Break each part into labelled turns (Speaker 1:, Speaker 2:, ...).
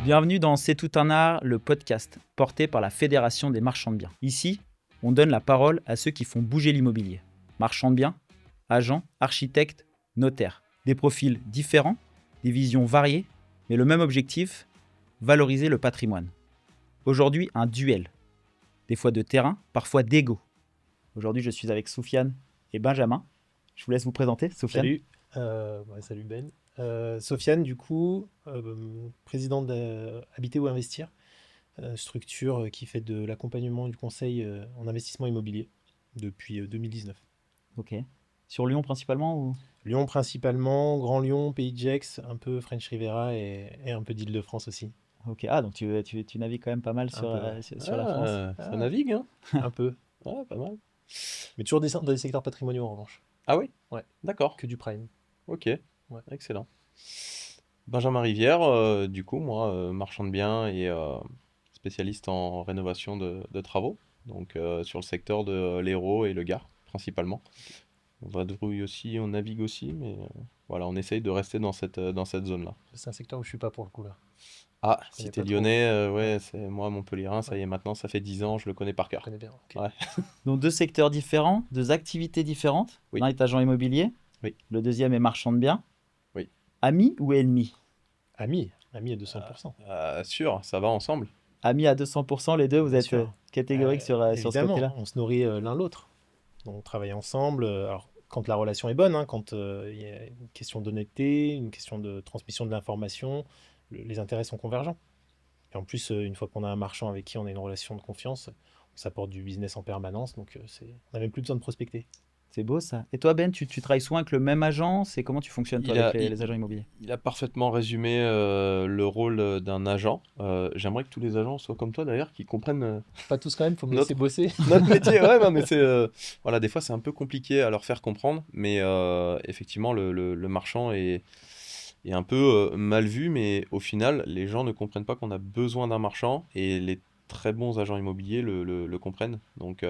Speaker 1: Bienvenue dans C'est tout un art, le podcast porté par la Fédération des marchands de biens. Ici, on donne la parole à ceux qui font bouger l'immobilier. Marchands de biens, agents, architectes, notaires. Des profils différents, des visions variées, mais le même objectif, valoriser le patrimoine. Aujourd'hui, un duel. Des fois de terrain, parfois d'ego. Aujourd'hui, je suis avec Soufiane et Benjamin. Je vous laisse vous présenter, Soufiane.
Speaker 2: Salut, salut Ben. Sofiane, du coup, président d'Habiter ou Investir, structure qui fait de l'accompagnement et du conseil en investissement immobilier depuis 2019.
Speaker 1: Ok. Sur Lyon principalement ou...
Speaker 2: Lyon principalement, Grand Lyon, Pays de Gex, un peu French Riviera et un peu d'Île-de-France aussi.
Speaker 1: Ok. Ah, donc tu navigues quand même pas mal
Speaker 2: Un
Speaker 1: sur,
Speaker 2: peu, ouais.
Speaker 1: sur la France.
Speaker 3: Ça navigue, hein?
Speaker 2: Un peu.
Speaker 3: Ouais, pas mal.
Speaker 2: Mais toujours dans des secteurs patrimoniaux en revanche.
Speaker 3: Ah oui?
Speaker 2: Ouais.
Speaker 3: D'accord.
Speaker 2: Que du prime.
Speaker 3: Ok.
Speaker 2: Ouais.
Speaker 3: Excellent. Benjamin Rivière, du coup, moi, marchand de biens et spécialiste en rénovation de travaux, donc sur le secteur de l'Hérault et le Gard, principalement. On vadrouille aussi, on navigue aussi, mais voilà, on essaye de rester dans cette zone-là.
Speaker 2: C'est un secteur où je suis pas pour le coup là.
Speaker 3: Ah,
Speaker 2: Je
Speaker 3: si
Speaker 2: connais
Speaker 3: t'es
Speaker 2: pas trop.
Speaker 3: lyonnais, ouais,
Speaker 2: Ouais.
Speaker 3: c'est moi, Montpellierin, ça
Speaker 2: Ouais.
Speaker 3: y est, maintenant, ça fait 10 ans, je le connais par
Speaker 2: Je
Speaker 3: cœur.
Speaker 2: connais bien. Ok.
Speaker 3: Ouais.
Speaker 1: Donc deux secteurs différents, deux activités différentes.
Speaker 3: Oui.
Speaker 1: L'un est agent immobilier,
Speaker 3: Oui.
Speaker 1: le deuxième est marchand de biens.
Speaker 3: Oui.
Speaker 1: Amis ou ennemis?
Speaker 2: Ami à 200%.
Speaker 3: Sûr, ça va ensemble.
Speaker 1: Amis à 200%, les deux, vous
Speaker 2: Bien
Speaker 1: êtes
Speaker 2: sûr.
Speaker 1: catégoriques sur ce
Speaker 2: Évidemment,
Speaker 1: côté-là.
Speaker 2: on se nourrit l'un l'autre. On travaille ensemble. Alors, quand la relation est bonne, hein, quand il y a une question d'honnêteté, une question de transmission de l'information, les intérêts sont convergents. Et en plus, une fois qu'on a un marchand avec qui on a une relation de confiance, on s'apporte du business en permanence. Donc, on n'a même plus besoin de prospecter.
Speaker 1: C'est beau ça. Et toi Ben, tu travailles souvent avec le même agent? C'est comment tu fonctionnes toi
Speaker 3: Il
Speaker 1: avec
Speaker 3: a,
Speaker 1: les agents immobiliers?
Speaker 3: il a parfaitement résumé le rôle d'un agent. J'aimerais que tous les agents soient comme toi d'ailleurs, qui comprennent
Speaker 2: Pas tous quand même, faut me
Speaker 3: Notre-
Speaker 2: laisser bosser.
Speaker 3: notre métier. Ouais, non, mais c'est voilà, des fois c'est un peu compliqué à leur faire comprendre, mais effectivement le marchand est un peu mal vu, mais au final les gens ne comprennent pas qu'on a besoin d'un marchand et les très bons agents immobiliers le comprennent. Donc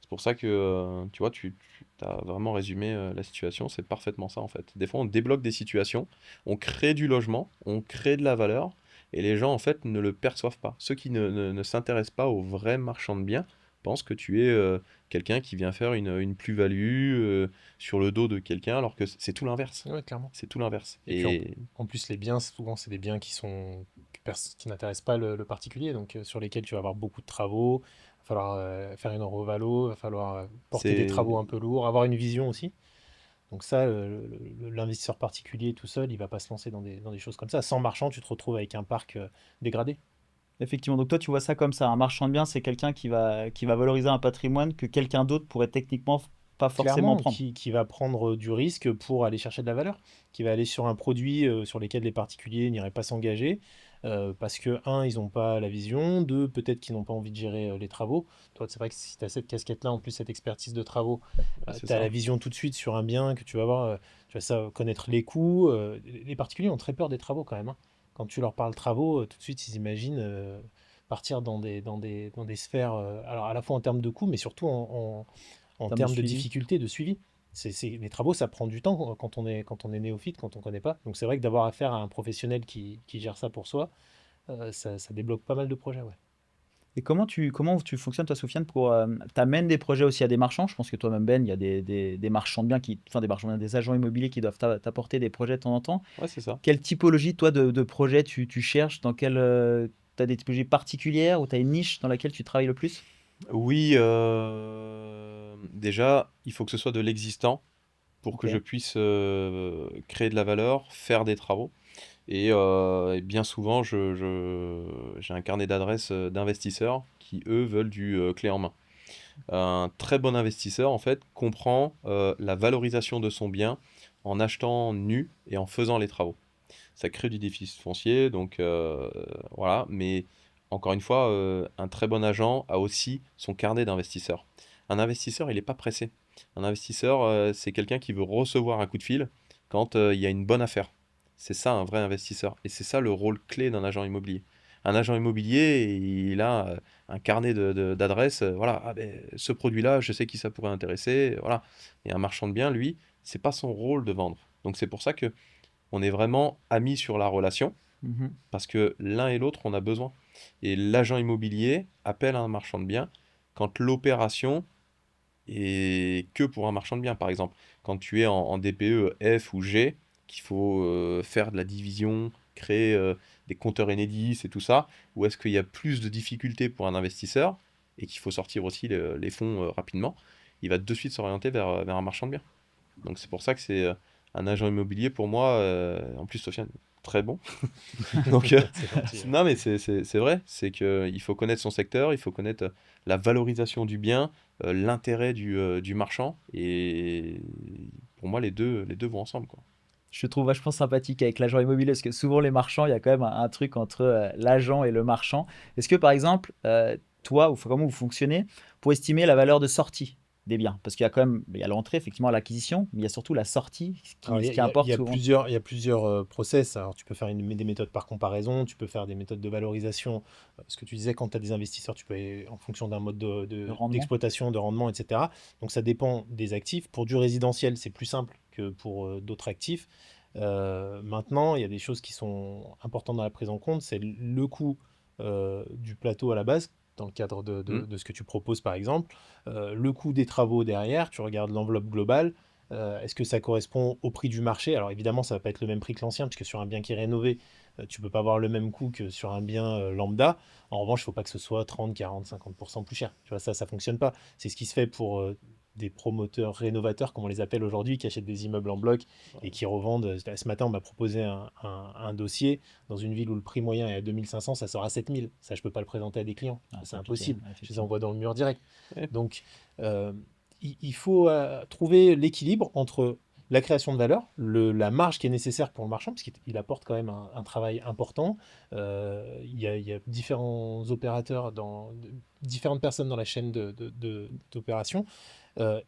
Speaker 3: c'est pour ça que tu vois, tu as vraiment résumé la situation, c'est parfaitement ça en fait. Des fois on débloque des situations, on crée du logement, on crée de la valeur. Et les gens, en fait, ne le perçoivent pas. Ceux qui ne s'intéressent pas aux vrais marchands de biens pensent que tu es quelqu'un qui vient faire une plus-value sur le dos de quelqu'un, alors que c'est tout l'inverse.
Speaker 2: Ouais, clairement.
Speaker 3: C'est tout l'inverse.
Speaker 2: Et puis en plus, les biens, souvent, c'est des biens qui n'intéressent pas le particulier, donc sur lesquels tu vas avoir beaucoup de travaux. Il va falloir faire une revalo, il va falloir porter des
Speaker 3: c'est
Speaker 2: travaux un peu lourds, avoir une vision aussi. Donc ça, l'investisseur particulier tout seul, il va pas se lancer dans des choses comme ça. Sans marchand, tu te retrouves avec un parc dégradé.
Speaker 1: Effectivement, donc toi tu vois ça comme ça. Un marchand de biens, c'est quelqu'un qui va valoriser un patrimoine que quelqu'un d'autre pourrait techniquement pas forcément
Speaker 2: Clairement,
Speaker 1: prendre.
Speaker 2: qui va prendre du risque pour aller chercher de la valeur, qui va aller sur un produit sur lequel les particuliers n'iraient pas s'engager, parce que, un, ils n'ont pas la vision, deux, peut-être qu'ils n'ont pas envie de gérer les travaux. Toi, c'est vrai que si tu as cette casquette-là, en plus cette expertise de travaux,
Speaker 3: c'est
Speaker 2: tu as
Speaker 3: ça.
Speaker 2: la vision tout de suite sur un bien que tu vas voir, tu vas connaître les coûts. Les particuliers ont très peur des travaux quand même, hein. Quand tu leur parles travaux, tout de suite, ils imaginent partir dans des sphères, alors à la fois en termes de coûts, mais surtout en
Speaker 1: termes de
Speaker 2: termes de
Speaker 1: suivi.
Speaker 2: difficulté, de suivi. Les travaux, ça prend du temps quand on est néophyte, quand on ne connaît pas. Donc c'est vrai que d'avoir affaire à un professionnel qui gère ça pour soi, ça débloque pas mal de projets. Ouais.
Speaker 1: Et comment tu fonctionnes, toi, Soufiane, pour t'amènes des projets aussi à des marchands? Je pense que toi-même, Ben, il y a des marchands de biens des marchands de biens, des agents immobiliers qui doivent t'apporter des projets de temps en temps.
Speaker 3: Ouais, c'est ça.
Speaker 1: Quelle typologie, toi, de projets tu cherches? Dans quelle tu as des typologies particulières ou tu as une niche dans laquelle tu travailles le plus?
Speaker 3: Oui, déjà, il faut que ce soit de l'existant pour que
Speaker 1: Ok.
Speaker 3: je puisse créer de la valeur, faire des travaux. Et bien souvent, j'ai un carnet d'adresses d'investisseurs qui, eux, veulent du clé en main. Un très bon investisseur, en fait, comprend la valorisation de son bien en achetant nu et en faisant les travaux. Ça crée du déficit foncier, donc voilà. Mais encore une fois, un très bon agent a aussi son carnet d'investisseurs. Un investisseur, il n'est pas pressé. Un investisseur, c'est quelqu'un qui veut recevoir un coup de fil quand il y a une bonne affaire. C'est ça un vrai investisseur. Et c'est ça le rôle clé d'un agent immobilier. Un agent immobilier, il a un carnet d'adresses. Voilà, ah ben, ce produit-là, je sais qui ça pourrait intéresser. Voilà. Et un marchand de biens, lui, c'est pas son rôle de vendre. Donc c'est pour ça que on est vraiment amis sur la relation.
Speaker 1: Mhm.
Speaker 3: parce que l'un et l'autre, on a besoin. Et l'agent immobilier appelle un marchand de biens quand l'opération est que pour un marchand de biens. Par exemple, quand tu es en DPE F ou G, qu'il faut faire de la division, créer des compteurs Enedis et tout ça, ou est-ce qu'il y a plus de difficultés pour un investisseur et qu'il faut sortir aussi les fonds rapidement, il va de suite s'orienter vers un marchand de biens. Donc c'est pour ça que c'est un agent immobilier pour moi, en plus Sofiane, très bon. Donc
Speaker 2: C'est gentil.
Speaker 3: non mais c'est vrai, c'est qu'il faut connaître son secteur, il faut connaître la valorisation du bien, l'intérêt du marchand, et pour moi les deux vont ensemble, quoi.
Speaker 1: Je te trouve vachement sympathique avec l'agent immobilier parce que souvent les marchands, il y a quand même un truc entre l'agent et le marchand. Est-ce que par exemple, toi, ou comment vous fonctionnez pour estimer la valeur de sortie des biens? Parce qu'il y a quand même, il y a l'entrée, effectivement, à l'acquisition, mais il y a surtout la sortie,
Speaker 2: Alors,
Speaker 1: ce qui importe souvent.
Speaker 2: il y a plusieurs process. Alors, tu peux faire des méthodes par comparaison, tu peux faire des méthodes de valorisation. Ce que tu disais, quand tu as des investisseurs, tu peux aller en fonction d'un mode
Speaker 1: Le rendement.
Speaker 2: d'exploitation, de rendement, etc. Donc, ça dépend des actifs. Pour du résidentiel, c'est plus simple que pour d'autres actifs. Maintenant, il y a des choses qui sont importantes dans la prise en compte. C'est le coût du plateau à la base, dans le cadre
Speaker 3: Hmm.
Speaker 2: de ce que tu proposes, par exemple. Le coût des travaux derrière, tu regardes l'enveloppe globale. Est-ce que ça correspond au prix du marché? Alors évidemment, ça va pas être le même prix que l'ancien, puisque sur un bien qui est rénové, tu peux pas avoir le même coût que sur un bien lambda. En revanche, il faut pas que ce soit 30, 40, 50% plus cher. Tu vois, ça fonctionne pas. C'est ce qui se fait pour des promoteurs rénovateurs, comme on les appelle aujourd'hui, qui achètent des immeubles en bloc et qui revendent. Ce matin, on m'a proposé un dossier dans une ville où le prix moyen est à 2500, ça sort à 7000. Ça, je peux pas le présenter à des clients.
Speaker 1: Ah,
Speaker 2: C'est
Speaker 1: compliqué,
Speaker 2: impossible. Je les
Speaker 1: effectivement.
Speaker 2: envoie dans le mur direct.
Speaker 3: Ouais.
Speaker 2: Donc, euh, il faut trouver l'équilibre entre la création de valeur, la marge qui est nécessaire pour le marchand, parce qu'il apporte quand même un travail important. Il y a différents opérateurs, différentes personnes dans la chaîne d'opération,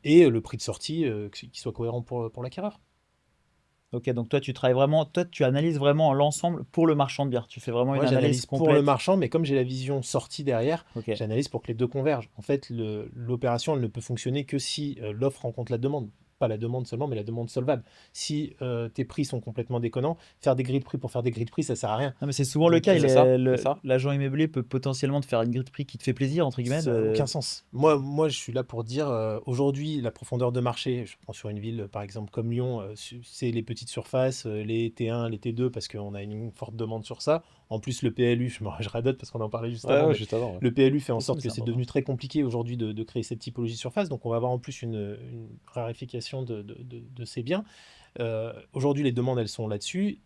Speaker 2: et le prix de sortie qui soit cohérent pour l'acquéreur.
Speaker 1: Ok, donc toi, tu travailles vraiment, toi, tu analyses vraiment l'ensemble pour le marchand de biens. Tu fais vraiment une
Speaker 2: Moi,
Speaker 1: analyse
Speaker 2: j'analyse pour le
Speaker 1: complète.
Speaker 2: marchand, mais comme j'ai la vision sortie derrière,
Speaker 1: Ok.
Speaker 2: j'analyse pour que les deux convergent. En fait, l'opération, elle ne peut fonctionner que si l'offre rencontre la demande. Pas la demande seulement, mais la demande solvable. Si tes prix sont complètement déconnants, faire des grilles de prix pour faire des grilles de prix, ça sert à rien.
Speaker 1: Non, mais c'est souvent le
Speaker 2: Donc,
Speaker 1: cas.
Speaker 3: C'est ça, c'est ça.
Speaker 1: L'agent immobilier peut potentiellement te faire une grille de prix qui te fait plaisir, entre guillemets.
Speaker 2: ça n'a aucun sens. Moi, je suis là pour dire, aujourd'hui, la profondeur de marché, je prends sur une ville, par exemple, comme Lyon, c'est les petites surfaces, les T1, les T2, parce qu'on a une forte demande sur ça. En plus, le PLU, je radote parce qu'on en parlait juste
Speaker 3: Ouais,
Speaker 2: avant,
Speaker 3: ouais,
Speaker 2: mais
Speaker 3: juste avant, ouais.
Speaker 2: le PLU fait en
Speaker 1: Si, si, mais
Speaker 2: sorte que
Speaker 1: c'est
Speaker 2: c'est
Speaker 1: important.
Speaker 2: devenu très compliqué aujourd'hui de créer cette typologie de surface. Donc, on va avoir en plus une raréfaction de ces biens. Aujourd'hui, les demandes, elles sont là-dessus.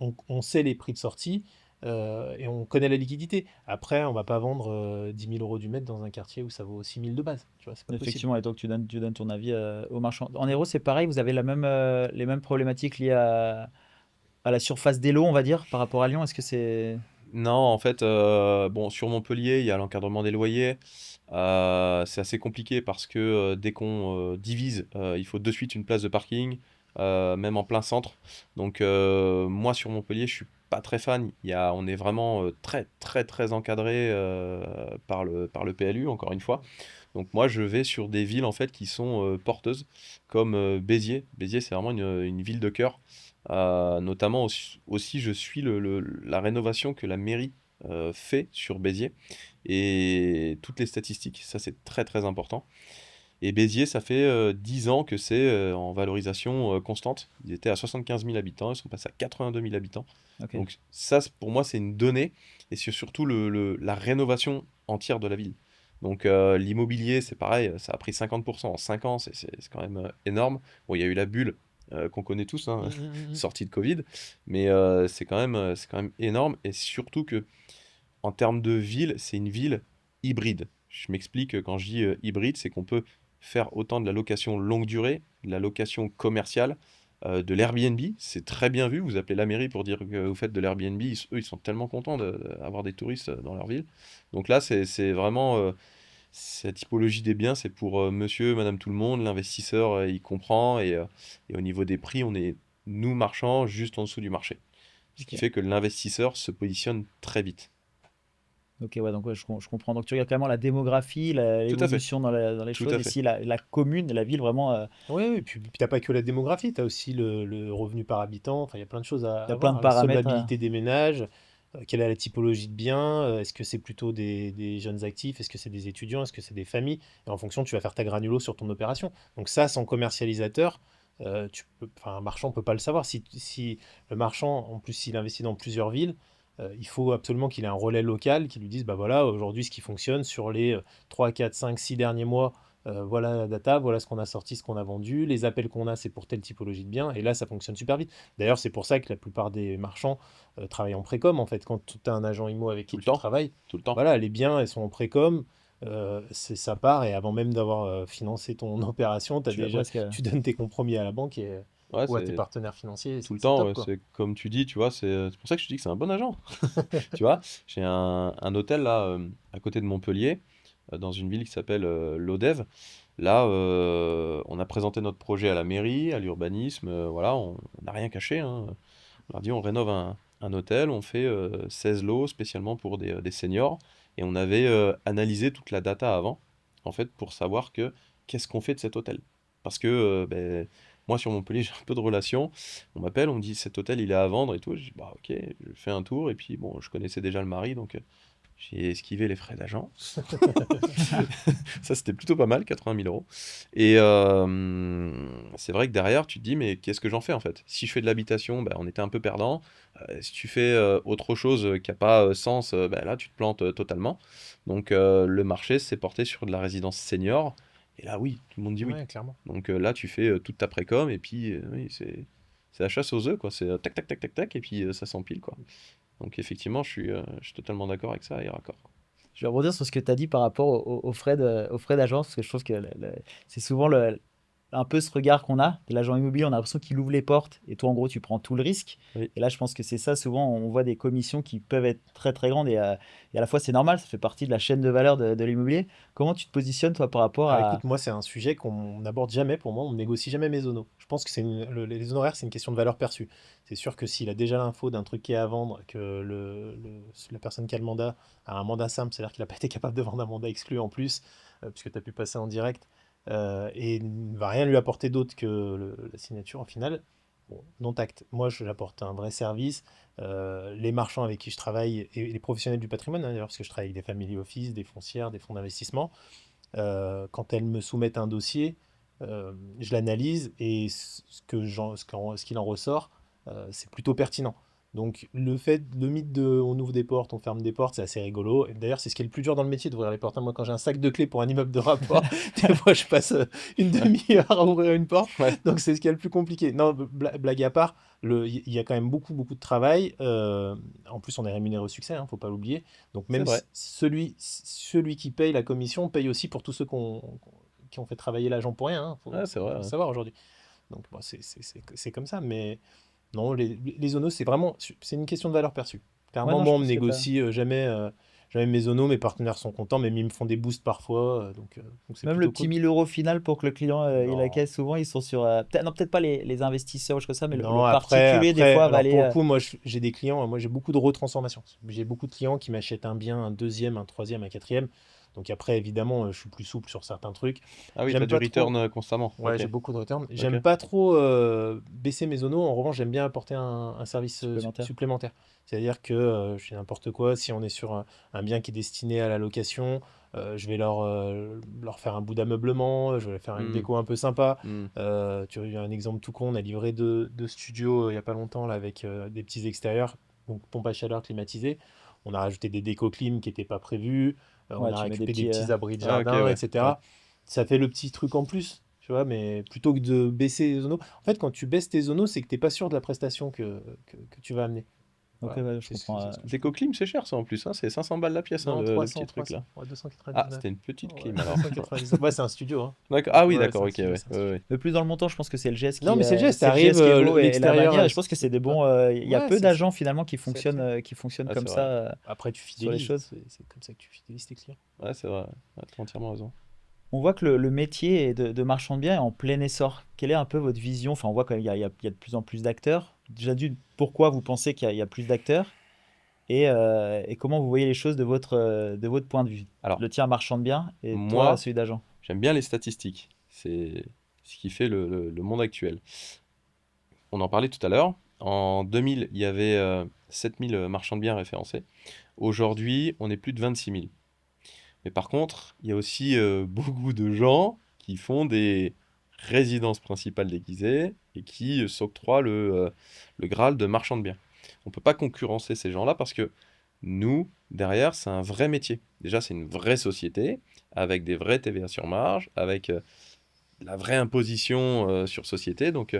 Speaker 2: On sait les prix de sortie et on connaît la liquidité. Après, on va pas vendre 10 000 euros du mètre dans un quartier où ça vaut 6 000 de base. Tu vois, c'est pas possible.
Speaker 1: Effectivement, et donc tu donnes ton avis aux marchands. En héros, c'est pareil, vous avez les mêmes problématiques liées à la surface des lots, on va dire, par rapport à Lyon. Est-ce que c'est...
Speaker 3: Non, en fait, bon, sur Montpellier, il y a l'encadrement des loyers. C'est assez compliqué parce que dès qu'on divise, il faut de suite une place de parking, même en plein centre. Donc, moi, sur Montpellier, je suis pas très fan. On est vraiment très, très, très encadré par le PLU, encore une fois. Donc, moi, je vais sur des villes en fait qui sont porteuses, comme Béziers. Béziers, c'est vraiment une ville de cœur. Notamment aussi, je suis la rénovation que la mairie fait sur Béziers et toutes les statistiques, ça c'est très très important. Et Béziers, ça fait 10 ans que c'est en valorisation constante. Ils étaient à 75 000 habitants, ils sont passés à 82 000 habitants.
Speaker 1: Ok.
Speaker 3: Donc ça, pour moi, c'est une donnée et c'est surtout la rénovation entière de la ville. Donc l'immobilier, c'est pareil, ça a pris 50% en 5 ans, c'est quand même énorme. Bon, il y a eu la bulle qu'on connaît tous, hein, sortie de Covid, mais c'est quand même énorme et surtout que en termes de ville, c'est une ville hybride. Je m'explique, quand je dis hybride, c'est qu'on peut faire autant de la location longue durée, de la location commerciale, de l'Airbnb. C'est très bien vu. Vous appelez la mairie pour dire que vous faites de l'Airbnb. Eux, ils sont tellement contents d'avoir des touristes dans leur ville. Donc là, c'est vraiment cette typologie des biens, c'est pour monsieur, madame, tout le monde. L'investisseur, il comprend. Et au niveau des prix, on est, nous, marchands, juste en dessous du marché. Ce qui
Speaker 1: Ok.
Speaker 3: fait que l'investisseur se positionne très vite.
Speaker 1: Ok, ouais, donc ouais, je comprends. Donc tu regardes quand même la démographie,
Speaker 3: Tout à fait,
Speaker 1: l'évolution dans les
Speaker 3: tout
Speaker 1: choses,
Speaker 3: à
Speaker 1: et
Speaker 3: fait.
Speaker 1: si la commune, la ville, vraiment,
Speaker 2: Oui, oui, puis t'as pas que la démographie, tu as aussi le revenu par habitant, enfin il y a plein de choses
Speaker 1: il y
Speaker 2: à
Speaker 1: a plein de
Speaker 2: voir. La
Speaker 1: paramètres.
Speaker 2: solvabilité des ménages, quelle est la typologie de biens, est-ce que c'est plutôt des jeunes actifs, est-ce que c'est des étudiants, est-ce que c'est des familles, et en fonction tu vas faire ta granulo sur ton opération. Donc ça, sans commercialisateur, un marchand peut pas le savoir. Si le marchand, en plus s'il investit dans plusieurs villes, il faut absolument qu'il ait un relais local qui lui dise, bah voilà, aujourd'hui ce qui fonctionne sur les 3, 4, 5, 6 derniers mois. Voilà la data, voilà ce qu'on a sorti, ce qu'on a vendu, les appels qu'on a, c'est pour telle typologie de biens, et là, ça fonctionne super vite. D'ailleurs, c'est pour ça que la plupart des marchands travaillent en précom, en fait. Quand tu as un agent IMO avec
Speaker 3: Tout
Speaker 2: qui
Speaker 3: le
Speaker 2: tu
Speaker 3: temps,
Speaker 2: travailles,
Speaker 3: tout le temps.
Speaker 2: voilà, les biens, ils sont en précom, ça part, et avant même d'avoir financé ton opération,
Speaker 1: Tu vas presque.
Speaker 2: tu donnes tes compromis à la banque
Speaker 3: Ouais,
Speaker 2: ou à tes
Speaker 3: c'est
Speaker 2: partenaires financiers,
Speaker 3: tout le
Speaker 2: c'est
Speaker 3: temps,
Speaker 2: top,
Speaker 3: ouais,
Speaker 2: quoi.
Speaker 3: c'est comme tu dis, tu vois, c'est pour ça que je te dis que c'est un bon agent. Tu vois, j'ai un hôtel là, à côté de Montpellier, dans une ville qui s'appelle Lodève. Là, on a présenté notre projet à la mairie, à l'urbanisme, voilà, on n'a rien caché, hein. On leur dit on rénove un hôtel, on fait 16 lots spécialement pour des seniors, et on avait analysé toute la data avant, en fait, pour savoir que qu'est-ce qu'on fait de cet hôtel. Parce que ben, moi sur Montpellier, j'ai un peu de relations, on m'appelle, on me dit cet hôtel il est à vendre et tout, je dis bah ok, je fais un tour, et puis bon, je connaissais déjà le mari, donc j'ai esquivé les frais d'agence. Ça, c'était plutôt pas mal, 80 000 euros. Et c'est vrai que derrière, tu te dis, mais qu'est-ce que j'en fais en fait? Si je fais de l'habitation, ben, on était un peu perdant. Si tu fais autre chose qui n'a pas sens, ben, là, tu te plantes totalement. Donc, le marché s'est porté sur de la résidence senior. Et là, oui, tout le monde dit oui.
Speaker 2: Ouais, clairement.
Speaker 3: Donc là, tu fais toute ta précom, et puis oui, c'est la chasse aux œufs, quoi. C'est tac, tac, tac, tac, tac, et puis ça s'empile, quoi. Donc effectivement, je suis totalement d'accord avec ça et raccord.
Speaker 1: Je vais rebondir sur ce que tu as dit par rapport aux frais d'agence, parce que je trouve que c'est souvent un peu ce regard qu'on a de l'agent immobilier. On a l'impression qu'il ouvre les portes et toi, en gros, tu prends tout le risque.
Speaker 3: Oui.
Speaker 1: Et là, je pense que c'est ça. Souvent, on voit des commissions qui peuvent être très, très grandes et à la fois, c'est normal. Ça fait partie de la chaîne de valeur de l'immobilier. Comment tu te positionnes, toi, par rapport
Speaker 2: Alors écoute,
Speaker 1: à.
Speaker 2: moi, c'est un sujet qu'on n'aborde jamais pour moi. On négocie jamais mes zonos. Je pense que les honoraires, c'est une question de valeur perçue. C'est sûr que s'il a déjà l'info d'un truc qui est à vendre, que la personne qui a le mandat a un mandat simple, c'est-à-dire qu'il n'a pas été capable de vendre un mandat exclu en plus, puisque tu as pu passer en direct, et ne va rien lui apporter d'autre que la signature en finale, bon, non tact. Moi, j'apporte un vrai service. Les marchands avec qui je travaille, et les professionnels du patrimoine, hein, d'ailleurs, parce que je travaille avec des family office, des foncières, des fonds d'investissement, quand elles me soumettent un dossier, je l'analyse et ce qu'il en ressort, c'est plutôt pertinent. Donc le mythe de on ouvre des portes, on ferme des portes, c'est assez rigolo. Et d'ailleurs, c'est ce qui est le plus dur dans le métier d'ouvrir les portes, hein. Moi, quand j'ai un sac de clés pour un immeuble de rapport, des fois, je passe une demi-heure à ouvrir une porte.
Speaker 3: Ouais.
Speaker 2: Donc c'est ce qui est le plus compliqué. Non, blague à part, il y a quand même beaucoup, beaucoup de travail. En plus, on est rémunéré au succès, hein, faut pas l'oublier. Donc
Speaker 3: C'est
Speaker 2: même
Speaker 3: vrai.
Speaker 2: celui qui paye la commission paye aussi pour tous ceux qui ont fait travailler l'agent pour rien, hein,
Speaker 3: Ouais, c'est
Speaker 2: faut
Speaker 3: vrai,
Speaker 2: le
Speaker 3: ouais.
Speaker 2: savoir aujourd'hui. Donc bon, c'est comme ça, mais non, les zonos, c'est une question de valeur perçue.
Speaker 1: Ouais,
Speaker 2: Clairement,
Speaker 1: non, je
Speaker 2: moi, on me
Speaker 1: pense que tu as.
Speaker 2: négocie jamais mes zonos, mes partenaires sont contents, mais ils me font des boosts parfois, donc c'est
Speaker 1: Même le
Speaker 2: plutôt
Speaker 1: petit
Speaker 2: cool.
Speaker 1: 1000 euros final pour que le client il
Speaker 2: Non.
Speaker 1: acquiesce, souvent, ils sont sur. Non, peut-être pas les investisseurs ou choses comme ça, mais le
Speaker 2: Non,
Speaker 1: particulier, des fois, va
Speaker 2: alors pour
Speaker 1: aller.
Speaker 2: le coup, moi j'ai des clients, moi j'ai beaucoup de retransformations. J'ai beaucoup de clients qui m'achètent un bien, un deuxième, un troisième, un quatrième. Donc après, évidemment, je suis plus souple sur certains trucs.
Speaker 3: Ah oui, t'as
Speaker 2: J'aime
Speaker 3: du
Speaker 2: pas trop.
Speaker 3: return constamment.
Speaker 2: Ouais,
Speaker 3: Ok,
Speaker 2: j'ai beaucoup de return.
Speaker 3: ok.
Speaker 2: J'aime pas trop baisser mes zonos. En revanche, j'aime bien apporter un service
Speaker 1: Supplémentaire.
Speaker 2: supplémentaire. C'est-à-dire que je fais n'importe quoi. Si on est sur un bien qui est destiné à la location, je vais leur faire un bout d'ameublement, je vais leur faire une
Speaker 3: Hmm,
Speaker 2: déco un peu sympa.
Speaker 3: hmm,
Speaker 2: Tu as eu un exemple tout con, on a livré deux studios il y a pas longtemps là, avec des petits extérieurs, donc pompe à chaleur climatisée. On a rajouté des déco clim qui n'étaient pas prévus. On
Speaker 1: Ouais,
Speaker 2: a
Speaker 1: tu mets des
Speaker 2: récupéré des
Speaker 1: petits.
Speaker 2: petits abris de
Speaker 3: Ah ok,
Speaker 2: jardin,
Speaker 3: ouais. Ouais.
Speaker 2: etc. Ça fait le petit truc en plus, tu vois, mais plutôt que de baisser les zonos. En fait, quand tu baisses tes zonos, c'est que t'es pas sûr de la prestation que tu vas amener.
Speaker 1: Ok,
Speaker 2: Voilà,
Speaker 1: ouais, je comprends.
Speaker 2: c'est ce que je trouve.
Speaker 3: Déco-clim, c'est cher ça en plus, hein. C'est 500 balles la pièce, hein,
Speaker 2: Non,
Speaker 3: le petit
Speaker 2: 300,
Speaker 3: truc là.
Speaker 2: 300, ouais,
Speaker 3: Ah,
Speaker 2: 299.
Speaker 3: c'était une petite
Speaker 2: Ouais,
Speaker 3: clim alors.
Speaker 2: 299. Ouais, c'est un studio, hein.
Speaker 3: D'accord. Ah oui,
Speaker 2: Ouais, c'est
Speaker 3: d'accord,
Speaker 2: un
Speaker 3: ok,
Speaker 2: studio,
Speaker 3: ouais.
Speaker 2: c'est un
Speaker 3: Ouais,
Speaker 2: studio.
Speaker 3: ouais.
Speaker 1: Le plus dans le montant, je pense que c'est le geste
Speaker 2: Non, mais c'est le geste,
Speaker 1: c'est le
Speaker 2: t'arrives,
Speaker 1: geste qui est beau et la
Speaker 2: l'extérieur,
Speaker 1: manière. Et je pense que c'est des bons. Il y a
Speaker 2: ouais,
Speaker 1: peu d'agents finalement
Speaker 2: c'est très.
Speaker 1: qui fonctionnent
Speaker 3: Ah,
Speaker 1: comme
Speaker 3: c'est
Speaker 1: ça
Speaker 3: vrai.
Speaker 2: Après, tu
Speaker 1: sur les
Speaker 2: fidélises,
Speaker 1: choses.
Speaker 2: c'est comme ça que tu fidélises tes clients.
Speaker 3: Ouais, c'est vrai. Ouais, t'as entièrement raison.
Speaker 1: On voit que le métier de marchand de biens est en plein essor. Quelle est un peu votre vision? Enfin, on voit qu'il y a de plus en plus d'acteurs. Déjà, pourquoi vous pensez qu'il y a plus d'acteurs? et comment vous voyez les choses de votre point de vue.
Speaker 3: Alors,
Speaker 1: Le tien marchand de biens et toi,
Speaker 3: moi,
Speaker 1: celui d'agent.
Speaker 3: j'aime bien les statistiques. C'est ce qui fait le monde actuel. On en parlait tout à l'heure. En 2000, il y avait 7000 marchands de biens référencés. Aujourd'hui, on est plus de 26 000. Mais par contre, il y a aussi beaucoup de gens qui font des résidences principales déguisées et qui s'octroient le Graal de marchand de biens. On ne peut pas concurrencer ces gens-là parce que nous, derrière, c'est un vrai métier. Déjà, c'est une vraie société avec des vrais TVA sur marge, avec la vraie imposition sur société. Donc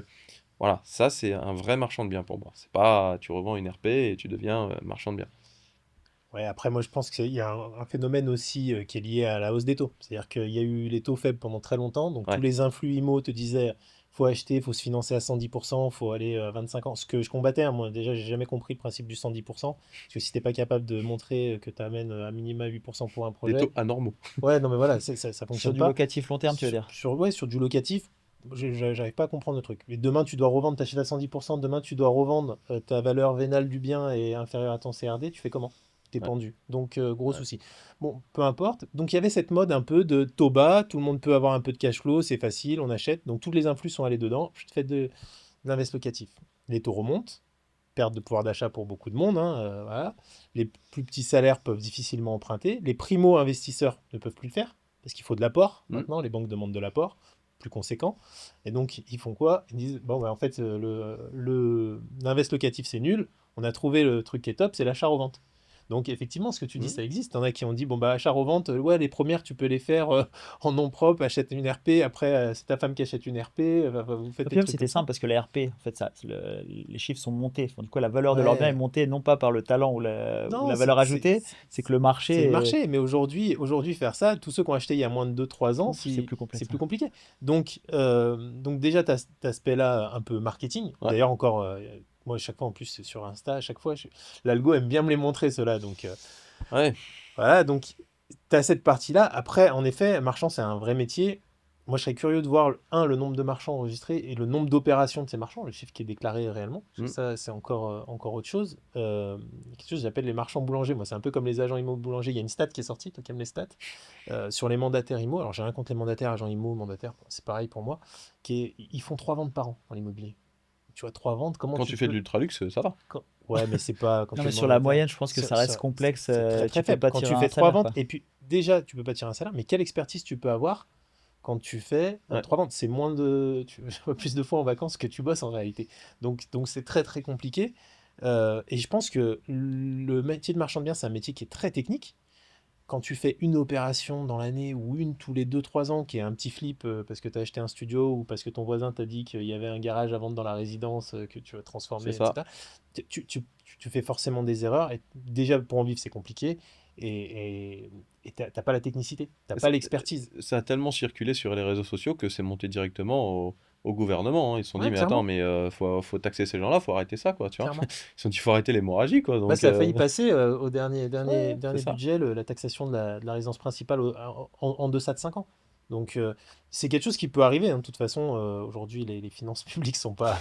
Speaker 3: voilà, ça, c'est un vrai marchand de biens pour moi. C'est pas tu revends une RP et tu deviens marchand de biens.
Speaker 2: Ouais, après, moi, je pense qu'il y a un phénomène aussi qui est lié à la hausse des taux. C'est-à-dire qu'il y a eu les taux faibles pendant très longtemps. Donc, tous
Speaker 3: Ouais.
Speaker 2: les influx IMO te disaient faut acheter, faut se financer à 110%, faut aller 25 ans. Ce que je combattais, hein, moi, déjà, j'ai jamais compris le principe du 110%. Parce que si t'es pas capable de montrer que tu amènes à minima 8% pour un
Speaker 3: Des
Speaker 2: projet.
Speaker 3: taux anormaux.
Speaker 2: Ouais, non, mais voilà, ça
Speaker 1: Sur
Speaker 2: fonctionne
Speaker 1: du
Speaker 2: pas.
Speaker 1: locatif long terme, tu veux dire?
Speaker 2: Ouais, sur du locatif, j'arrive pas à comprendre le truc. Mais demain, tu dois revendre, t'achètes à 110%, demain, tu dois revendre ta valeur vénale du bien est inférieure à ton CRD, tu fais comment? T'es
Speaker 3: Ouais.
Speaker 2: pendu. Donc, gros
Speaker 3: Ouais.
Speaker 2: souci. Bon, peu importe. Donc, il y avait cette mode un peu de taux bas, tout le monde peut avoir un peu de cash flow, c'est facile, on achète. Donc, tous les influx sont allés dedans. Je te fais de l'invest locatif. Les taux remontent, perte de pouvoir d'achat pour beaucoup de monde, hein, voilà. Les plus petits salaires peuvent difficilement emprunter. Les primo-investisseurs ne peuvent plus le faire parce qu'il faut de l'apport.
Speaker 3: Mm.
Speaker 2: Maintenant, les banques demandent de l'apport plus conséquent. Et donc, ils font quoi? Ils disent, bon, bah, en fait, l'invest locatif, c'est nul. On a trouvé le truc qui est top, c'est l'achat-revente. Donc, effectivement, ce que tu dis,
Speaker 3: Mm.
Speaker 2: ça existe. Il y en a qui ont dit, bon, bah, achat-revente, ouais, les premières, tu peux les faire en nom propre, achète une RP, après, c'est ta femme qui achète une RP, vous faites
Speaker 1: Au
Speaker 2: des
Speaker 1: final,
Speaker 2: trucs
Speaker 1: c'était
Speaker 2: comme ça.
Speaker 1: simple parce que la RP, en fait, les chiffres sont montés. Enfin, du coup, la valeur de leur bien est
Speaker 2: Ouais.
Speaker 1: montée non pas par le talent ou la
Speaker 2: Non,
Speaker 1: valeur ajoutée, c'est que le
Speaker 2: c'est le
Speaker 1: marché,
Speaker 2: marché. Mais aujourd'hui, faire ça, tous ceux qui ont acheté il y a moins de 2-3 ans,
Speaker 1: c'est plus complexe.
Speaker 2: c'est plus compliqué. Donc déjà, tu as cet aspect-là un peu marketing.
Speaker 3: Ouais.
Speaker 2: D'ailleurs, encore, moi, chaque fois, en plus, sur Insta, à chaque fois, l'algo aime bien me les montrer, ceux-là. Donc
Speaker 3: Ouais.
Speaker 2: voilà, donc tu as cette partie-là. Après, en effet, marchand, c'est un vrai métier. Moi, je serais curieux de voir, le nombre de marchands enregistrés et le nombre d'opérations de ces marchands, le chiffre qui est déclaré réellement. Parce que
Speaker 3: Mm.
Speaker 2: ça, c'est encore autre chose. Quelque chose que j'appelle les marchands boulangers. Moi, c'est un peu comme les agents IMO boulangers. Il y a une stat qui est sortie, toi qui aimes les stats, sur les mandataires IMO. Alors, j'ai rien contre les mandataires, agents IMO, mandataires, c'est pareil pour moi. Ils font 3 ventes par an dans l'immobilier. Tu vois, 3 ventes, comment
Speaker 3: Quand
Speaker 2: tu
Speaker 3: tu fais
Speaker 2: peux...
Speaker 3: de l'ultraluxe, ça va.
Speaker 2: Ouais, mais c'est pas... Quand
Speaker 1: Non,
Speaker 2: tu
Speaker 1: mais
Speaker 2: es
Speaker 1: sur la
Speaker 2: mandataire.
Speaker 1: moyenne, je pense que ça reste complexe.
Speaker 2: C'est très, très
Speaker 1: Tu peux
Speaker 2: faible.
Speaker 1: pas
Speaker 2: Quand
Speaker 1: tirer
Speaker 2: tu
Speaker 1: un
Speaker 2: fais 3
Speaker 1: salaire,
Speaker 2: ventes,
Speaker 1: quoi.
Speaker 2: et puis déjà, tu peux pas tirer un salaire, mais quelle expertise tu peux avoir quand tu fais
Speaker 3: Ouais.
Speaker 2: 3 ventes? C'est moins de... Tu vas plus de fois en vacances que tu bosses en réalité. Donc c'est très, très compliqué. Et je pense que le métier de marchand de biens, c'est un métier qui est très technique. Quand tu fais une opération dans l'année ou une tous les 2-3 ans qui est un petit flip parce que tu as acheté un studio ou parce que ton voisin t'a dit qu'il y avait un garage à vendre dans la résidence que tu vas transformer,
Speaker 3: C'est ça.
Speaker 2: etc. Tu fais forcément des erreurs et déjà pour en vivre c'est compliqué et t'as pas la technicité, t'as pas l'expertise.
Speaker 3: Ça a tellement circulé sur les réseaux sociaux que c'est monté directement au gouvernement, hein. Ils se sont
Speaker 2: Ouais,
Speaker 3: dit, mais
Speaker 2: clairement.
Speaker 3: attends, mais faut taxer ces gens-là, faut arrêter ça, quoi, tu vois.
Speaker 2: Clairement.
Speaker 3: Ils se sont dit, faut arrêter l'hémorragie, quoi.
Speaker 2: Bah,
Speaker 3: Donc,
Speaker 2: ça a failli passer au dernier
Speaker 3: ouais, c'est ça.
Speaker 2: budget, la taxation de la résidence principale en deçà de 5 ans. Donc c'est quelque chose qui peut arriver, hein. De toute façon, aujourd'hui, les finances publiques sont pas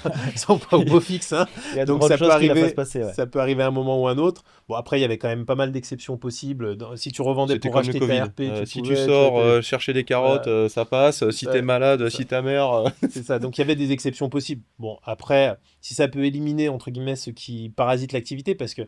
Speaker 2: au beau fixe, hein.
Speaker 1: Il y a de
Speaker 2: Donc
Speaker 1: grandes
Speaker 2: ça peut
Speaker 1: choses qui la fassent
Speaker 2: arriver,
Speaker 1: passer, ouais.
Speaker 2: ça peut arriver à un moment ou à un autre. Bon, après, il y avait quand même pas mal d'exceptions possibles. Si tu revendais
Speaker 3: C'était
Speaker 2: pour
Speaker 3: comme le
Speaker 2: acheter ta
Speaker 3: Covid.
Speaker 2: RP,
Speaker 3: Si tu
Speaker 2: pouvais,
Speaker 3: sors
Speaker 2: t'avais-
Speaker 3: chercher des carottes,
Speaker 2: voilà,
Speaker 3: ça passe. Si
Speaker 2: ça-
Speaker 3: t'es malade,
Speaker 2: ça-
Speaker 3: si ta mère.
Speaker 2: c'est ça. Donc il y avait des exceptions possibles. Bon, après, si ça peut éliminer, entre guillemets, ceux qui parasitent l'activité, parce que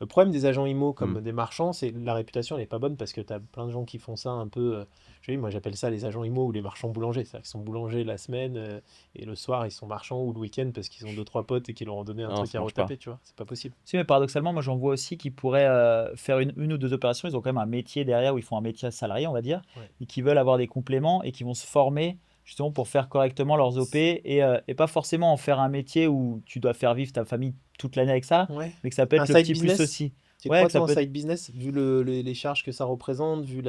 Speaker 2: le problème des agents IMO comme des marchands, c'est la réputation, elle n'est pas bonne parce que tu as plein de gens qui font ça un peu. Moi, j'appelle ça les agents IMO ou les marchands boulangers. C'est-à-dire qu'ils sont boulangers la semaine et le soir, ils sont marchands ou le week-end parce qu'ils ont 2-3 potes et qu'ils leur ont donné un
Speaker 3: Non,
Speaker 2: truc
Speaker 3: ça
Speaker 2: à
Speaker 3: marche pas.
Speaker 2: retaper, tu vois. C'est pas possible.
Speaker 1: Si, mais paradoxalement, moi j'en vois aussi qui pourraient faire une ou deux opérations. Ils ont quand même un métier derrière où ils font un métier salarié, on va dire,
Speaker 2: Ouais.
Speaker 1: et qui veulent avoir des compléments et qui vont se former justement pour faire correctement leurs OP et pas forcément en faire un métier où tu dois faire vivre ta famille toute l'année avec ça,
Speaker 2: Ouais.
Speaker 1: mais que ça peut être
Speaker 2: Un
Speaker 1: le
Speaker 2: side
Speaker 1: petit
Speaker 2: business.
Speaker 1: plus aussi.
Speaker 2: Tu
Speaker 1: Ouais,
Speaker 2: crois
Speaker 1: que ça
Speaker 2: toi en
Speaker 1: peut être-
Speaker 2: side business, vu les charges que ça représente, vu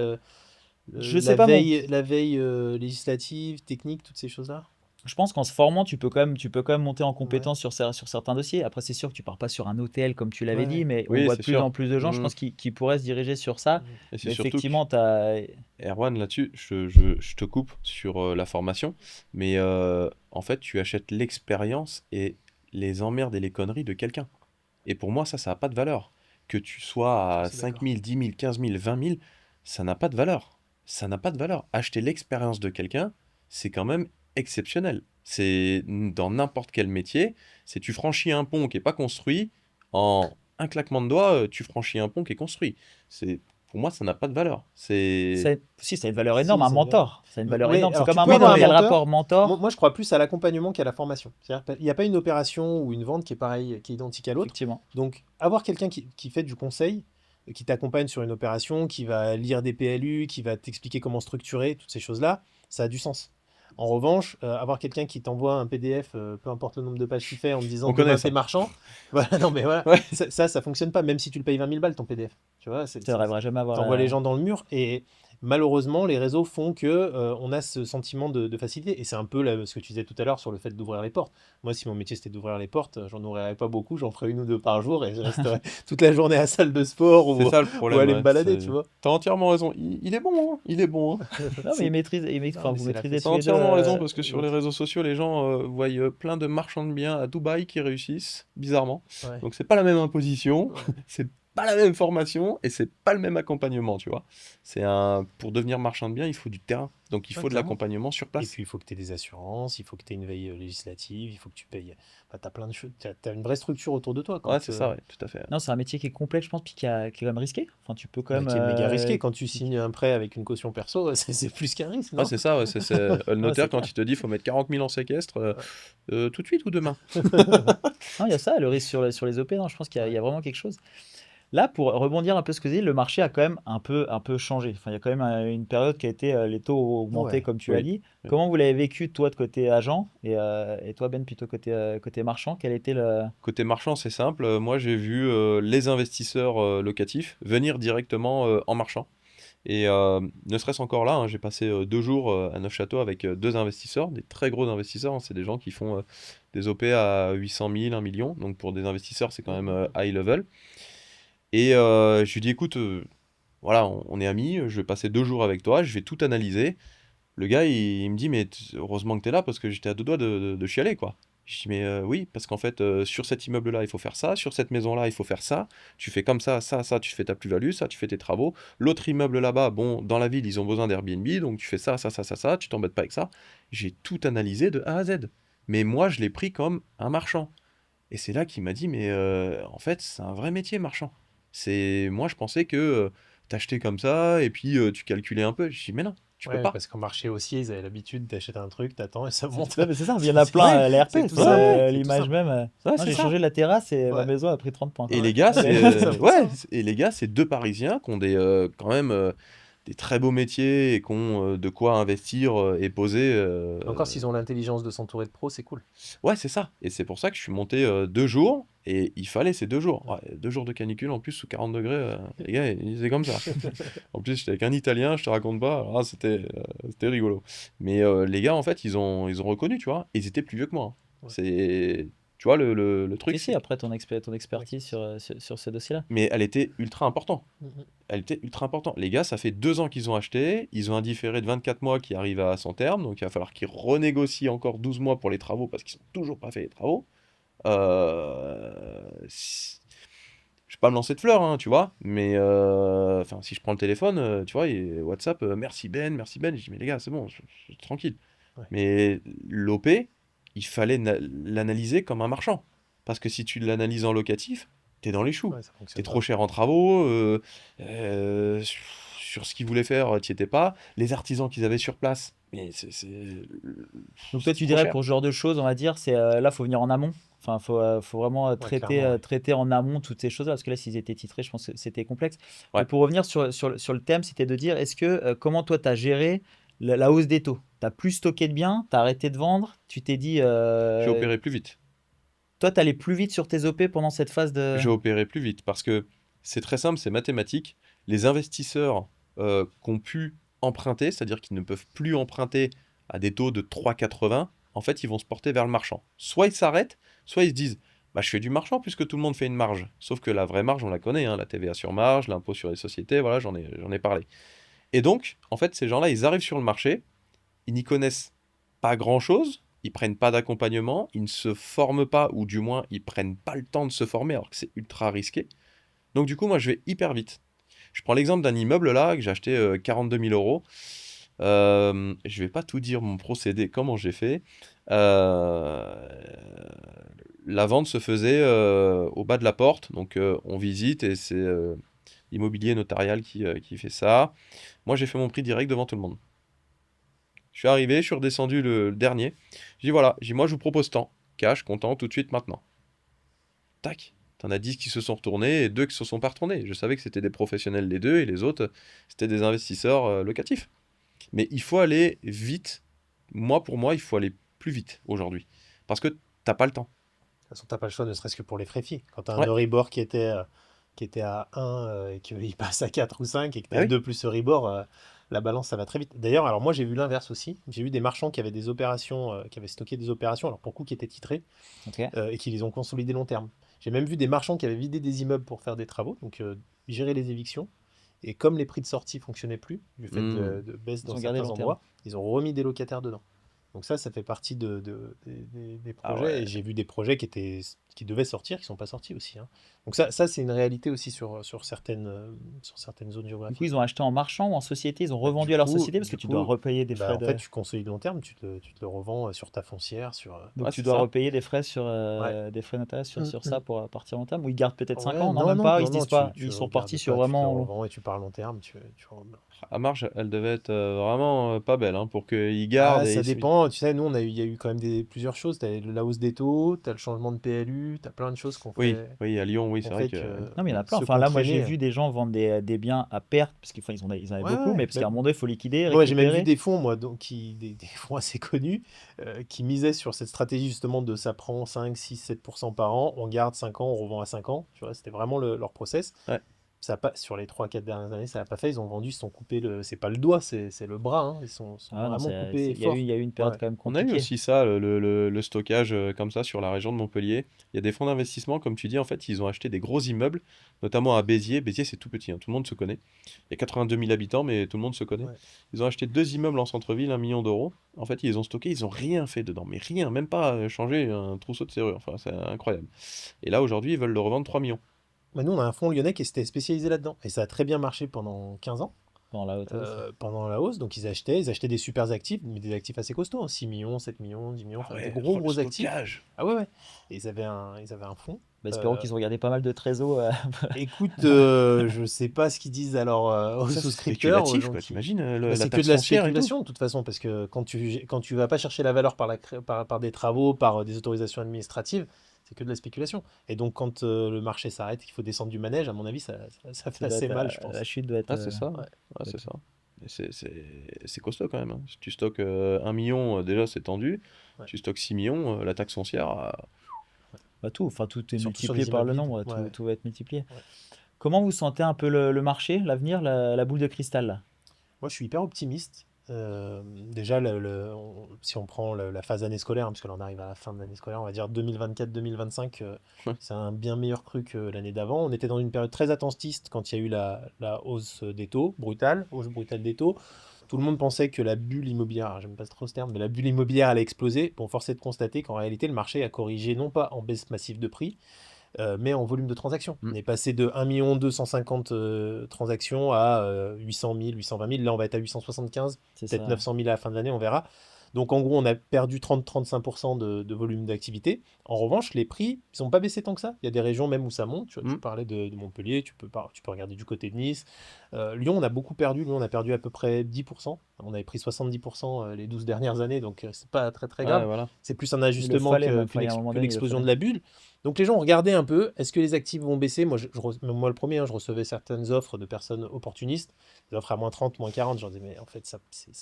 Speaker 1: Je sais pas,
Speaker 2: la veille législative, technique, toutes ces choses-là?
Speaker 1: je pense qu'en se formant, tu peux quand même monter en compétence sur certains dossiers. Après, c'est sûr que tu pars pas sur un hôtel comme tu l'avais
Speaker 2: Ouais.
Speaker 1: dit, mais on
Speaker 3: Oui,
Speaker 1: voit
Speaker 3: c'est
Speaker 1: de plus
Speaker 3: sûr.
Speaker 1: en plus de gens, je pense, qui pourraient se diriger sur ça.
Speaker 3: Et c'est
Speaker 1: Mais
Speaker 3: surtout que,
Speaker 1: effectivement, tu as...
Speaker 3: Erwan, là-dessus, je te coupe sur la formation, mais en fait, tu achètes l'expérience et les emmerdes et les conneries de quelqu'un. Et pour moi, ça n'a pas de valeur. que tu sois à
Speaker 2: C'est
Speaker 3: 5
Speaker 2: d'accord.
Speaker 3: 000, 10 000, 15 000, 20 000, ça n'a pas de valeur. Ça n'a pas de valeur. Acheter l'expérience de quelqu'un, c'est quand même exceptionnel. C'est dans n'importe quel métier, c'est tu franchis un pont qui n'est pas construit, en un claquement de doigts, tu franchis un pont qui est construit. Pour moi, ça n'a pas de valeur.
Speaker 1: Si, ça a une valeur
Speaker 2: Si,
Speaker 1: énorme, un
Speaker 2: ça a une valeur.
Speaker 1: mentor. Ça a une valeur
Speaker 2: Oui,
Speaker 1: énorme. C'est
Speaker 2: alors
Speaker 1: comme
Speaker 2: tu
Speaker 1: un
Speaker 2: peux
Speaker 1: mentor.
Speaker 2: avoir
Speaker 1: Il y a
Speaker 2: un
Speaker 1: le rapport
Speaker 2: mentor.
Speaker 1: mentor.
Speaker 2: Moi, je crois plus à l'accompagnement qu'à la formation. C'est-à-dire, il n'y a pas une opération ou une vente qui est pareille, qui est identique à l'autre.
Speaker 1: Effectivement.
Speaker 2: Donc, avoir quelqu'un qui fait du conseil, qui t'accompagne sur une opération, qui va lire des PLU, qui va t'expliquer comment structurer, toutes ces choses-là, ça a du sens. En revanche, avoir quelqu'un qui t'envoie un PDF, peu importe le nombre de pages qu'il fait, en te disant
Speaker 3: On connaît
Speaker 2: demain
Speaker 3: ça.
Speaker 2: t'es marchand, voilà, non mais voilà,
Speaker 3: Ouais.
Speaker 2: ça fonctionne pas, même si tu le payes 20 000 balles ton PDF. Tu vois,
Speaker 1: Tu n'arriveras jamais à avoir
Speaker 2: t'envoies
Speaker 1: la...
Speaker 2: les gens dans le mur et malheureusement, les réseaux font que on a ce sentiment de facilité. Et c'est un peu ce que tu disais tout à l'heure sur le fait d'ouvrir les portes. Moi, si mon métier c'était d'ouvrir les portes, j'en ouvrirais pas beaucoup, j'en ferais une ou deux par jour et je resterais toute la journée à la salle de sport
Speaker 3: C'est ça le
Speaker 2: ou
Speaker 3: problème.
Speaker 2: aller me
Speaker 3: Ouais,
Speaker 2: balader, tu vois.
Speaker 3: T'as entièrement raison. Il est bon, hein. Il est bon, hein.
Speaker 1: Non, mais
Speaker 2: C'est-
Speaker 1: enfin,
Speaker 2: mais
Speaker 1: vous
Speaker 2: c'est la
Speaker 1: maîtrisez
Speaker 3: T'as
Speaker 1: tous les deux.
Speaker 3: entièrement raison parce que sur les
Speaker 2: l'autre.
Speaker 3: réseaux sociaux, les gens voient plein de marchands de biens à Dubaï qui réussissent, bizarrement.
Speaker 2: Ouais.
Speaker 3: Donc c'est pas la même imposition, c'est pas la même formation et c'est pas le même accompagnement, tu vois. Pour devenir marchand de biens, il faut du terrain. Donc il
Speaker 2: Ouais,
Speaker 3: faut de
Speaker 2: clairement.
Speaker 3: l'accompagnement sur
Speaker 2: Et
Speaker 3: place.
Speaker 2: puis, il faut que tu aies des assurances, il faut que tu aies une veille législative, il faut que tu payes. Enfin, tu as plein de choses. Tu as une vraie structure autour de toi.
Speaker 3: Ouais,
Speaker 2: Quand,
Speaker 3: c'est ça, ouais, tout à fait.
Speaker 1: Non, c'est un métier qui est complexe, je pense, puis qui est quand même risqué. Enfin, tu peux quand même...
Speaker 2: qui est méga risqué. Quand tu signes un prêt avec une caution perso, c'est plus qu'un risque,
Speaker 3: Ouais,
Speaker 2: non?
Speaker 3: c'est ça, ouais, le notaire
Speaker 1: c'est
Speaker 3: quand
Speaker 1: clair.
Speaker 3: il te dit faut mettre 40 000 en séquestre, tout de suite ou demain.
Speaker 1: Non, il y a ça, le risque sur les OP. Non, je pense qu'il y a vraiment quelque chose. Là, pour rebondir un peu sur ce que vous dites, le marché a quand même un peu changé. Enfin, il y a quand même une période qui a été les taux ont augmenté,
Speaker 2: Ouais.
Speaker 1: comme tu as
Speaker 3: Oui.
Speaker 1: dit.
Speaker 3: Oui.
Speaker 1: Comment vous l'avez vécu, toi, de côté agent et toi, Ben, plutôt côté marchand? Quel était le...
Speaker 3: Côté marchand, c'est simple. Moi, j'ai vu les investisseurs locatifs venir directement en marchand. Et ne serait-ce encore là, hein, j'ai passé 2 jours à Neufchâteau avec 2 investisseurs, des très gros investisseurs. Hein, c'est des gens qui font des OP à 800 000, 1 million. Donc pour des investisseurs, c'est quand même high level. Et je lui dis, écoute, voilà, on est amis, je vais passer 2 jours avec toi, je vais tout analyser. Le gars, il me dit, mais heureusement que tu es là parce que j'étais à 2 doigts de chialer, quoi. Je dis, mais oui, parce qu'en fait, sur cet immeuble-là, il faut faire ça, sur cette maison-là, il faut faire ça, tu fais comme ça, tu fais ta plus-value, ça, tu fais tes travaux. L'autre immeuble là-bas, bon, dans la ville, ils ont besoin d'Airbnb, donc tu fais ça, tu t'embêtes pas avec ça. J'ai tout analysé de A à Z. Mais moi, je l'ai pris comme un marchand. Et c'est là qu'il m'a dit, mais en fait, c'est un vrai métier, marchand. Moi, je pensais que t'achetais comme ça, et puis tu calculais un peu. Je dis, mais non, tu peux
Speaker 2: Ouais,
Speaker 3: pas.
Speaker 2: parce qu'en marché haussier, ils avaient l'habitude d'acheter un truc, t'attends et ça monte.
Speaker 1: Ouais, mais c'est ça, il y en a plein,
Speaker 2: Ouais,
Speaker 1: l'ARP,
Speaker 2: c'est tout
Speaker 1: c'est
Speaker 2: simple, c'est tout
Speaker 1: l'image
Speaker 2: simple.
Speaker 1: même.
Speaker 3: Ouais,
Speaker 1: Non,
Speaker 3: c'est
Speaker 1: j'ai
Speaker 3: ça.
Speaker 1: changé la terrasse et ma
Speaker 2: Ouais.
Speaker 1: maison a pris 30 points.
Speaker 3: Et
Speaker 2: Ouais.
Speaker 3: les gars,
Speaker 2: Ouais,
Speaker 3: c'est
Speaker 2: ça vaut
Speaker 3: ouais,
Speaker 2: ça.
Speaker 3: et les gars, c'est 2 Parisiens qui ont quand même des très beaux métiers et qui ont de quoi investir et poser.
Speaker 2: Encore s'ils ont l'intelligence de s'entourer de pros, c'est cool.
Speaker 3: Ouais, c'est ça. Et c'est pour ça que je suis monté 2 jours et il fallait ces 2 jours. Ouais, 2 jours de canicule en plus sous 40 degrés. Les gars, ils faisaient comme ça. En plus, j'étais avec un Italien, je te raconte pas. Alors là, c'était rigolo. Mais les gars, en fait, ils ont reconnu, tu vois. Ils étaient plus vieux que moi. Hein.
Speaker 2: Ouais.
Speaker 3: Tu vois, le truc,
Speaker 1: Si, après ton expertise sur ces dossiers-là.
Speaker 3: mais elle était ultra importante.
Speaker 2: Mhm.
Speaker 3: Elle était ultra importante. Les gars, ça fait 2 ans qu'ils ont acheté. Ils ont un différé de 24 mois qui arrive à son terme. Donc, il va falloir qu'ils renégocient encore 12 mois pour les travaux parce qu'ils n'ont toujours pas fait les travaux. Je vais pas me lancer de fleurs, hein, tu vois. Mais si je prends le téléphone, tu vois, WhatsApp, merci Ben. Je dis, mais les gars, c'est bon, je suis tranquille.
Speaker 2: Ouais.
Speaker 3: Mais l'OP, il fallait l'analyser comme un marchand. Parce que si tu l'analyses en locatif, t'es dans les choux.
Speaker 2: Ouais, ça fonctionne
Speaker 3: T'es
Speaker 2: pas.
Speaker 3: trop cher en travaux, sur ce qu'ils voulaient faire, t'y étais pas. Les artisans qu'ils avaient sur place, mais
Speaker 1: Donc toi,
Speaker 3: c'est
Speaker 1: tu
Speaker 3: trop
Speaker 1: dirais
Speaker 3: cher.
Speaker 1: pour ce genre de choses, on va dire, c'est là, faut venir en amont. Enfin, faut vraiment
Speaker 2: clairement, ouais.
Speaker 1: traiter en amont toutes ces choses-là, parce que là, s'ils étaient titrés, je pense que c'était complexe.
Speaker 3: Ouais.
Speaker 1: Mais pour revenir sur le thème, c'était de dire, est-ce que comment toi, tu as géré la hausse des taux? Tu as plus stocké de biens, tu as arrêté de vendre, tu t'es dit...
Speaker 3: J'ai opéré plus vite.
Speaker 1: Toi, tu allais plus vite sur tes OP pendant cette phase de...
Speaker 3: J'ai opéré plus vite parce que c'est très simple, c'est mathématique. Les investisseurs qui ont pu emprunter, c'est-à-dire qu'ils ne peuvent plus emprunter à des taux de 3,80, en fait, ils vont se porter vers le marchand. Soit ils s'arrêtent, soit ils se disent bah, je fais du marchand puisque tout le monde fait une marge. Sauf que la vraie marge, on la connaît, hein, la TVA sur marge, l'impôt sur les sociétés, voilà, j'en ai parlé. Et donc, en fait, ces gens-là, ils arrivent sur le marché, ils n'y connaissent pas grand-chose, ils prennent pas d'accompagnement, ils ne se forment pas, ou du moins, ils prennent pas le temps de se former, alors que c'est ultra risqué. Donc du coup, moi, je vais hyper vite. Je prends l'exemple d'un immeuble là que j'ai acheté 42 000 euros. Je vais pas tout dire mon procédé, comment j'ai fait. Euh, la vente se faisait au bas de la porte, donc on visite et c'est l'immobilier notarial qui fait ça. Moi, j'ai fait mon prix direct devant tout le monde. Je suis arrivé, je suis redescendu le dernier. J'ai dit voilà, moi je vous propose tant. Cash, comptant, tout de suite, maintenant. Tac. T'en as 10 qui se sont retournés et 2 qui se sont pas retournés. Je savais que c'était des professionnels les deux et les autres, c'était des investisseurs locatifs. Mais il faut aller vite. Pour moi, il faut aller plus vite aujourd'hui. Parce que t'as pas le temps.
Speaker 2: De toute façon, t'as pas le choix, ne serait-ce que pour les frais filles. Quand t'as un
Speaker 3: Ouais.
Speaker 2: Euribor qui était à 1 et qu'il passe à 4 ou 5 et que
Speaker 3: Ah
Speaker 2: t'as
Speaker 3: oui.
Speaker 2: 2 plus Euribor, la balance, ça va très vite. D'ailleurs, alors moi, j'ai vu l'inverse aussi. J'ai vu des marchands qui avaient des opérations, qui avaient stocké des opérations, alors pour le coup, qui étaient titrées
Speaker 1: Ok.
Speaker 2: et qui les ont consolidées long terme. J'ai même vu des marchands qui avaient vidé des immeubles pour faire des travaux, donc gérer les évictions. Et comme les prix de sortie fonctionnaient plus, du fait de baisse
Speaker 1: Ils
Speaker 2: dans
Speaker 1: ont gardé
Speaker 2: certains
Speaker 1: long terme.
Speaker 2: endroits, ils ont remis des locataires dedans. Donc ça fait partie des
Speaker 1: Ah
Speaker 2: projets.
Speaker 1: ouais.
Speaker 2: Et j'ai vu des projets qui devaient sortir, qui ne sont pas sortis aussi, hein. Donc ça c'est une réalité aussi sur certaines zones
Speaker 1: Du coup,
Speaker 2: géographiques.
Speaker 1: ils ont acheté en marchand ou en société? Ils ont
Speaker 2: Bah,
Speaker 1: revendu à leur
Speaker 2: du coup,
Speaker 1: société parce que tu dois repayer des frais
Speaker 2: en fait,
Speaker 1: de.
Speaker 2: tu consolides long terme, tu te le revends sur ta foncière,
Speaker 1: Donc
Speaker 3: Ouais,
Speaker 1: tu
Speaker 3: c'est
Speaker 1: dois
Speaker 3: ça.
Speaker 1: repayer des frais sur
Speaker 2: Ouais.
Speaker 1: des frais notariés sur,
Speaker 2: Mm,
Speaker 1: sur
Speaker 2: mm.
Speaker 1: ça pour partir long terme ou ils gardent peut-être 5
Speaker 2: Ouais,
Speaker 1: ans? Non,
Speaker 2: non,
Speaker 1: même
Speaker 2: non,
Speaker 1: pas, ils
Speaker 2: non,
Speaker 1: se
Speaker 2: non,
Speaker 1: disent pas,
Speaker 2: tu
Speaker 1: ils sont
Speaker 2: regardes
Speaker 1: partis sur
Speaker 2: pas, tu te le
Speaker 1: vraiment.
Speaker 2: revends et tu pars long terme.
Speaker 3: La marge, elle devait être vraiment pas belle hein, pour qu'ils gardent.
Speaker 2: Ah,
Speaker 3: Et
Speaker 2: ça dépend. Tu sais, nous, il y a eu quand même plusieurs choses. Tu as la hausse des taux, tu as le changement de PLU, tu as plein de choses
Speaker 3: Oui, oui, à Lyon, oui,
Speaker 2: qu'on
Speaker 3: c'est vrai
Speaker 2: fait
Speaker 3: que.
Speaker 2: que
Speaker 1: Non, mais il y en a plein.
Speaker 2: ceux
Speaker 1: Enfin,
Speaker 2: qui ont
Speaker 1: là, moi, j'ai
Speaker 2: traîné.
Speaker 1: vu des gens vendre des biens à perte parce qu'ils en avaient
Speaker 2: Ouais,
Speaker 1: beaucoup,
Speaker 2: ouais.
Speaker 1: mais parce qu'à un moment donné, il faut liquider,
Speaker 2: Moi, j'ai même vu
Speaker 1: récupérer.
Speaker 2: des fonds, moi, des fonds assez connus, qui misaient sur cette stratégie justement de ça prend 5, 6, 7% par an, on garde 5 ans, on revend à 5 ans. Tu vois, c'était vraiment leur process.
Speaker 3: Ouais.
Speaker 2: Ça a pas, sur les 3, 4 dernières années, ça n'a pas fait. Ils ont vendu, ils se sont coupés c'est pas le doigt, c'est le bras, hein. Ils sont
Speaker 1: Ah non,
Speaker 2: vraiment coupés
Speaker 1: il y a eu,
Speaker 2: fort.
Speaker 1: il y a eu une période
Speaker 2: Ouais.
Speaker 1: quand même
Speaker 3: On a eu
Speaker 1: compliquée.
Speaker 3: aussi ça, le stockage comme ça sur la région de Montpellier. Il y a des fonds d'investissement, comme tu dis, en fait, ils ont acheté des gros immeubles, notamment à Béziers. Béziers, c'est tout petit, hein, tout le monde se connaît. Il y a 82 000 habitants, mais tout le monde se connaît.
Speaker 2: Ouais.
Speaker 3: Ils ont acheté 2 immeubles en centre-ville, 1 million d'euros. En fait, ils les ont stockés, ils ont rien fait dedans, mais rien, même pas changé un trousseau de serrure. Enfin, c'est incroyable. Et là, aujourd'hui, ils veulent le revendre 3 millions.
Speaker 2: Bah, nous, on a un fonds lyonnais qui s'était spécialisé là-dedans. Et ça a très bien marché pendant 15 ans,
Speaker 1: Dans la haute hausse.
Speaker 2: pendant la hausse. Donc, ils achetaient des super actifs, mais des actifs assez costauds, hein, 6 millions, 7 millions, 10 millions, enfin, des gros actifs.
Speaker 3: Stockage.
Speaker 2: Ah ouais, ouais. Et ils avaient un fonds.
Speaker 1: Bah, espérons qu'ils ont regardé pas mal de trésors.
Speaker 2: Écoute, je sais pas ce qu'ils disent alors aux
Speaker 3: Ça, c'est
Speaker 2: souscripteurs, aux
Speaker 3: spéculatif,
Speaker 2: gens
Speaker 3: quoi.
Speaker 2: qui...
Speaker 3: T'imagines
Speaker 2: Bah,
Speaker 3: la
Speaker 2: c'est que
Speaker 3: taxe
Speaker 2: de la
Speaker 3: foncière et tout.
Speaker 2: spéculation de toute façon, parce que quand tu vas pas chercher la valeur par des travaux, par des autorisations administratives, c'est que de la spéculation. Et donc quand le marché s'arrête, qu'il faut descendre du manège, à mon avis, ça fait
Speaker 1: Ça doit
Speaker 2: assez
Speaker 1: être,
Speaker 2: mal, je pense.
Speaker 1: la chute doit être.
Speaker 3: Ah, c'est ça.
Speaker 2: Ouais.
Speaker 3: Ah, c'est ça. Et c'est costaud quand même, hein. Si tu stockes 1 million, déjà c'est tendu.
Speaker 2: Ouais.
Speaker 3: Tu stockes 6 millions, la taxe foncière.
Speaker 1: Bah, tout est
Speaker 2: Surtout sur
Speaker 1: multiplié
Speaker 2: les
Speaker 1: par le
Speaker 2: immeubles
Speaker 1: nombre,
Speaker 2: vides. Ouais.
Speaker 1: tout va être multiplié.
Speaker 2: Ouais.
Speaker 1: Comment vous sentez un peu le marché, l'avenir, la boule de cristal là?
Speaker 2: Moi, je suis hyper optimiste. Déjà, si on prend la phase année scolaire, hein, parce que là on arrive à la fin de l'année scolaire, on va dire 2024-2025,
Speaker 3: Ouais.
Speaker 2: c'est un bien meilleur cru que l'année d'avant. On était dans une période très attentiste quand il y a eu la hausse des taux, hausse brutale des taux. Tout le monde pensait que la bulle immobilière, alors j'aime pas trop ce terme, mais la bulle immobilière allait exploser. Bon, force est de constater qu'en réalité, le marché a corrigé non pas en baisse massive de prix, mais en volume de transactions.
Speaker 3: Mm.
Speaker 2: On est passé de 1 250 000 transactions à 800 000, 820 000. Là, on va être à 875,
Speaker 1: C'est
Speaker 2: peut-être
Speaker 1: ça.
Speaker 2: 900 000 à la fin de l'année, on verra. Donc, en gros, on a perdu 30-35% de volume d'activité. En revanche, les prix, ils n'ont pas baissé tant que ça. Il y a des régions même où ça monte. Tu
Speaker 3: Mm.
Speaker 2: parlais de Montpellier, tu peux regarder du côté de Nice. Lyon, on a beaucoup perdu. Lyon, on a perdu à peu près 10%. On avait pris 70% les 12 dernières années, donc c'est pas très très grave.
Speaker 3: Ouais, voilà.
Speaker 2: C'est plus un ajustement
Speaker 1: fallait même,
Speaker 2: qu'une
Speaker 1: il y a un moment
Speaker 2: que
Speaker 1: donné, il le
Speaker 2: l'explosion de
Speaker 1: fallait.
Speaker 2: la bulle. Donc les gens ont regardé un peu, est-ce que les actifs vont baisser? Moi, moi le premier, hein, je recevais certaines offres de personnes opportunistes, des offres à moins 30, moins 40. Je leur disais, mais en fait, ça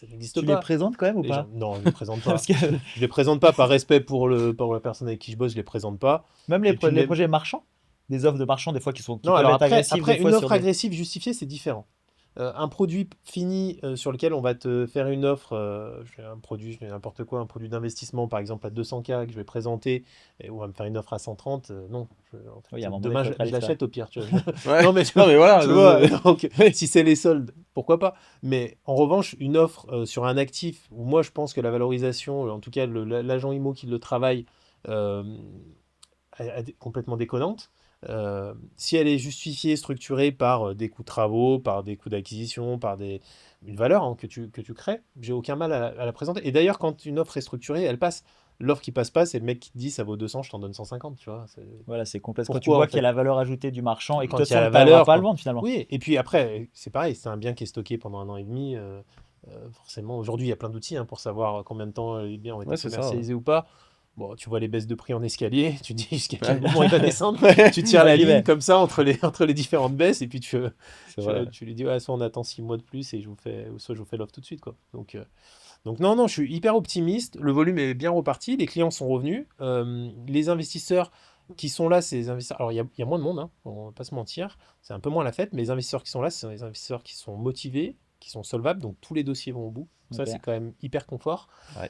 Speaker 2: n'existe
Speaker 1: Tu les
Speaker 2: pas.
Speaker 1: présentes quand même ou
Speaker 2: Les
Speaker 1: pas?
Speaker 2: gens- non, je ne les présente pas.
Speaker 1: Parce que
Speaker 2: Je les présente pas par respect pour la personne avec qui je bosse, je les présente pas.
Speaker 1: même
Speaker 2: Et puis
Speaker 1: les
Speaker 2: même-
Speaker 1: projets marchands, des offres de marchands, des fois qui
Speaker 2: Non,
Speaker 1: peuvent
Speaker 2: alors
Speaker 1: être agressives,
Speaker 2: après
Speaker 1: des fois
Speaker 2: une
Speaker 1: sur
Speaker 2: offre agressive justifiée, c'est différent. Un produit fini sur lequel on va te faire une offre, je fais n'importe quoi, un produit d'investissement par exemple à 200K que je vais présenter, et on va me faire une offre à 130, non. En fait,
Speaker 1: Oui, à un moment
Speaker 2: demain,
Speaker 1: donné, faut être
Speaker 2: je
Speaker 1: réaliste,
Speaker 2: l'achète au pire. Tu vois.
Speaker 3: Ouais.
Speaker 2: Non, mais
Speaker 3: Non, mais voilà.
Speaker 2: tu vois, donc, si c'est les soldes, pourquoi pas. Mais en revanche, une offre sur un actif où moi je pense que la valorisation, en tout cas l'agent IMO qui le travaille, est complètement déconnante. Si elle est justifiée, structurée par des coûts de travaux, par des coûts d'acquisition, par une valeur que tu crées, j'ai aucun mal à la présenter. Et d'ailleurs, quand une offre est structurée, elle passe. L'offre qui passe pas, c'est le mec qui te dit ça vaut 200, je t'en donne 150, tu vois.
Speaker 1: Voilà, c'est complexe. Quand tu
Speaker 2: Pourquoi,
Speaker 1: vois
Speaker 2: en
Speaker 1: qu'il y a
Speaker 2: fait
Speaker 1: la valeur ajoutée du marchand et que
Speaker 2: Quand
Speaker 1: toi,
Speaker 2: il y a la
Speaker 1: tu n'arriveras
Speaker 2: valeur,
Speaker 1: pas à le vendre finalement.
Speaker 2: Oui, et puis après, c'est pareil, c'est un bien qui est stocké pendant 1 an et demi. Forcément, aujourd'hui, il y a plein d'outils pour savoir combien de temps les biens ont été
Speaker 3: Ouais, c'est ça. Ouais.
Speaker 2: commercialisés ou pas. Bon, tu vois les baisses de prix en escalier, tu te dis jusqu'à quel moment il va descendre.
Speaker 3: Ouais.
Speaker 2: Tu tires la
Speaker 1: J'y vais.
Speaker 2: ligne comme ça entre les différentes baisses et puis
Speaker 3: C'est vrai.
Speaker 2: tu lui dis ouais, soit on attend 6 mois de plus et soit je vous fais l'offre tout de suite, quoi. Donc non, je suis hyper optimiste. Le volume est bien reparti, les clients sont revenus. Les investisseurs qui sont là, c'est les investisseurs. Alors il y a moins de monde, on va pas se mentir. C'est un peu moins la fête, mais les investisseurs qui sont là, ce sont les investisseurs qui sont motivés, qui sont solvables, donc tous les dossiers vont au bout. Ça,
Speaker 1: Ok.
Speaker 2: c'est quand même hyper confort.
Speaker 3: Ouais.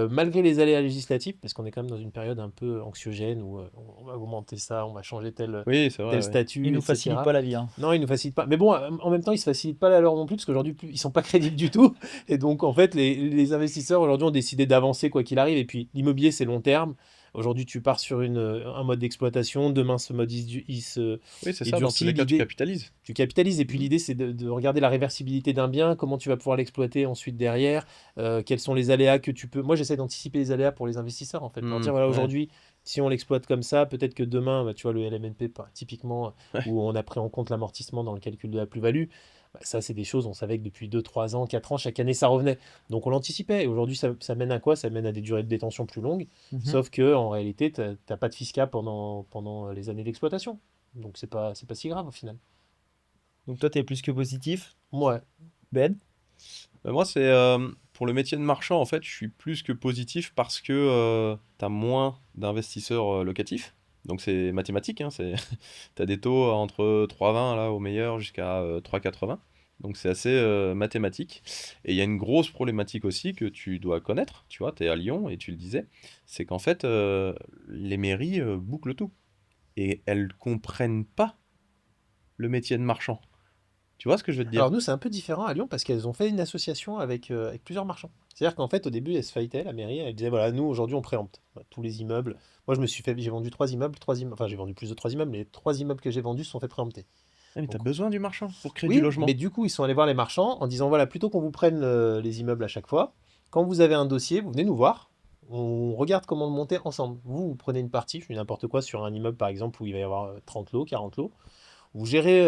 Speaker 2: Malgré les aléas législatifs, parce qu'on est quand même dans une période un peu anxiogène où on va augmenter ça, on va changer tel
Speaker 3: Oui, c'est vrai. Ouais.
Speaker 2: statut,
Speaker 1: Il nous
Speaker 2: etc.
Speaker 1: facilite pas la vie.
Speaker 2: Non, ils nous facilitent pas. Mais bon, en même temps, ils se facilitent pas la leur non plus, parce qu'aujourd'hui, ils sont pas crédibles du tout. Et donc, en fait, les investisseurs aujourd'hui ont décidé d'avancer quoi qu'il arrive. Et puis, l'immobilier, c'est long terme. Aujourd'hui, tu pars sur un mode d'exploitation. Demain, ce mode, il se
Speaker 3: Oui, c'est
Speaker 2: il
Speaker 3: ça. Dans
Speaker 2: durcit.
Speaker 3: tous les cas, tu
Speaker 2: L'idée,
Speaker 3: capitalises.
Speaker 2: tu capitalises. Et puis, l'idée, c'est de regarder la réversibilité d'un bien, comment tu vas pouvoir l'exploiter ensuite derrière, quels sont les aléas que tu peux. Moi, j'essaie d'anticiper les aléas pour les investisseurs, en fait. Leur dire, voilà,
Speaker 3: Ouais.
Speaker 2: aujourd'hui, si on l'exploite comme ça, peut-être que demain, tu vois, le LMNP, typiquement,
Speaker 3: Ouais.
Speaker 2: où on a pris en compte l'amortissement dans le calcul de la plus-value, ça, c'est des choses, on savait que depuis 2, 3 ans, 4 ans, chaque année, ça revenait. Donc, on l'anticipait. Et aujourd'hui, ça mène à quoi? Ça mène à des durées de détention plus longues.
Speaker 1: Mhm.
Speaker 2: Sauf que en réalité, tu n'as pas de fisca pendant les années d'exploitation. Donc, c'est pas si grave au final.
Speaker 1: Donc toi, tu es plus que positif.
Speaker 2: Ouais.
Speaker 1: Ben,
Speaker 3: Moi, c'est pour le métier de marchand, en fait, je suis plus que positif parce que tu as moins d'investisseurs locatifs. Donc c'est mathématique, hein, tu as des taux entre 3,20 là au meilleur jusqu'à 3,80. Donc c'est assez mathématique. Et il y a une grosse problématique aussi que tu dois connaître, tu vois, tu es à Lyon et tu le disais, c'est qu'en fait les mairies bouclent tout. Et elles comprennent pas le métier de marchand. Tu vois ce que je veux te dire?
Speaker 2: Alors nous, c'est un peu différent à Lyon parce qu'elles ont fait une association avec plusieurs marchands. C'est-à-dire qu'en fait, au début, elles se fightaient, la mairie, elle disait, voilà, nous, aujourd'hui, on préempte tous les immeubles. Moi, j'ai vendu 3 immeubles, enfin, j'ai vendu plus de 3 immeubles, mais les 3 immeubles que j'ai vendus se sont fait préempter.
Speaker 3: Ah, mais tu as
Speaker 2: Donc,
Speaker 3: besoin du marchand pour créer du
Speaker 2: oui,
Speaker 3: logement.
Speaker 2: mais du coup, ils sont allés voir les marchands en disant, voilà, plutôt qu'on vous prenne les immeubles à chaque fois, quand vous avez un dossier, vous venez nous voir, on regarde comment le monter ensemble. Vous prenez une partie, je fais n'importe quoi, sur un immeuble, par exemple, où il va y avoir 30 lots, 40 lots. Vous gérez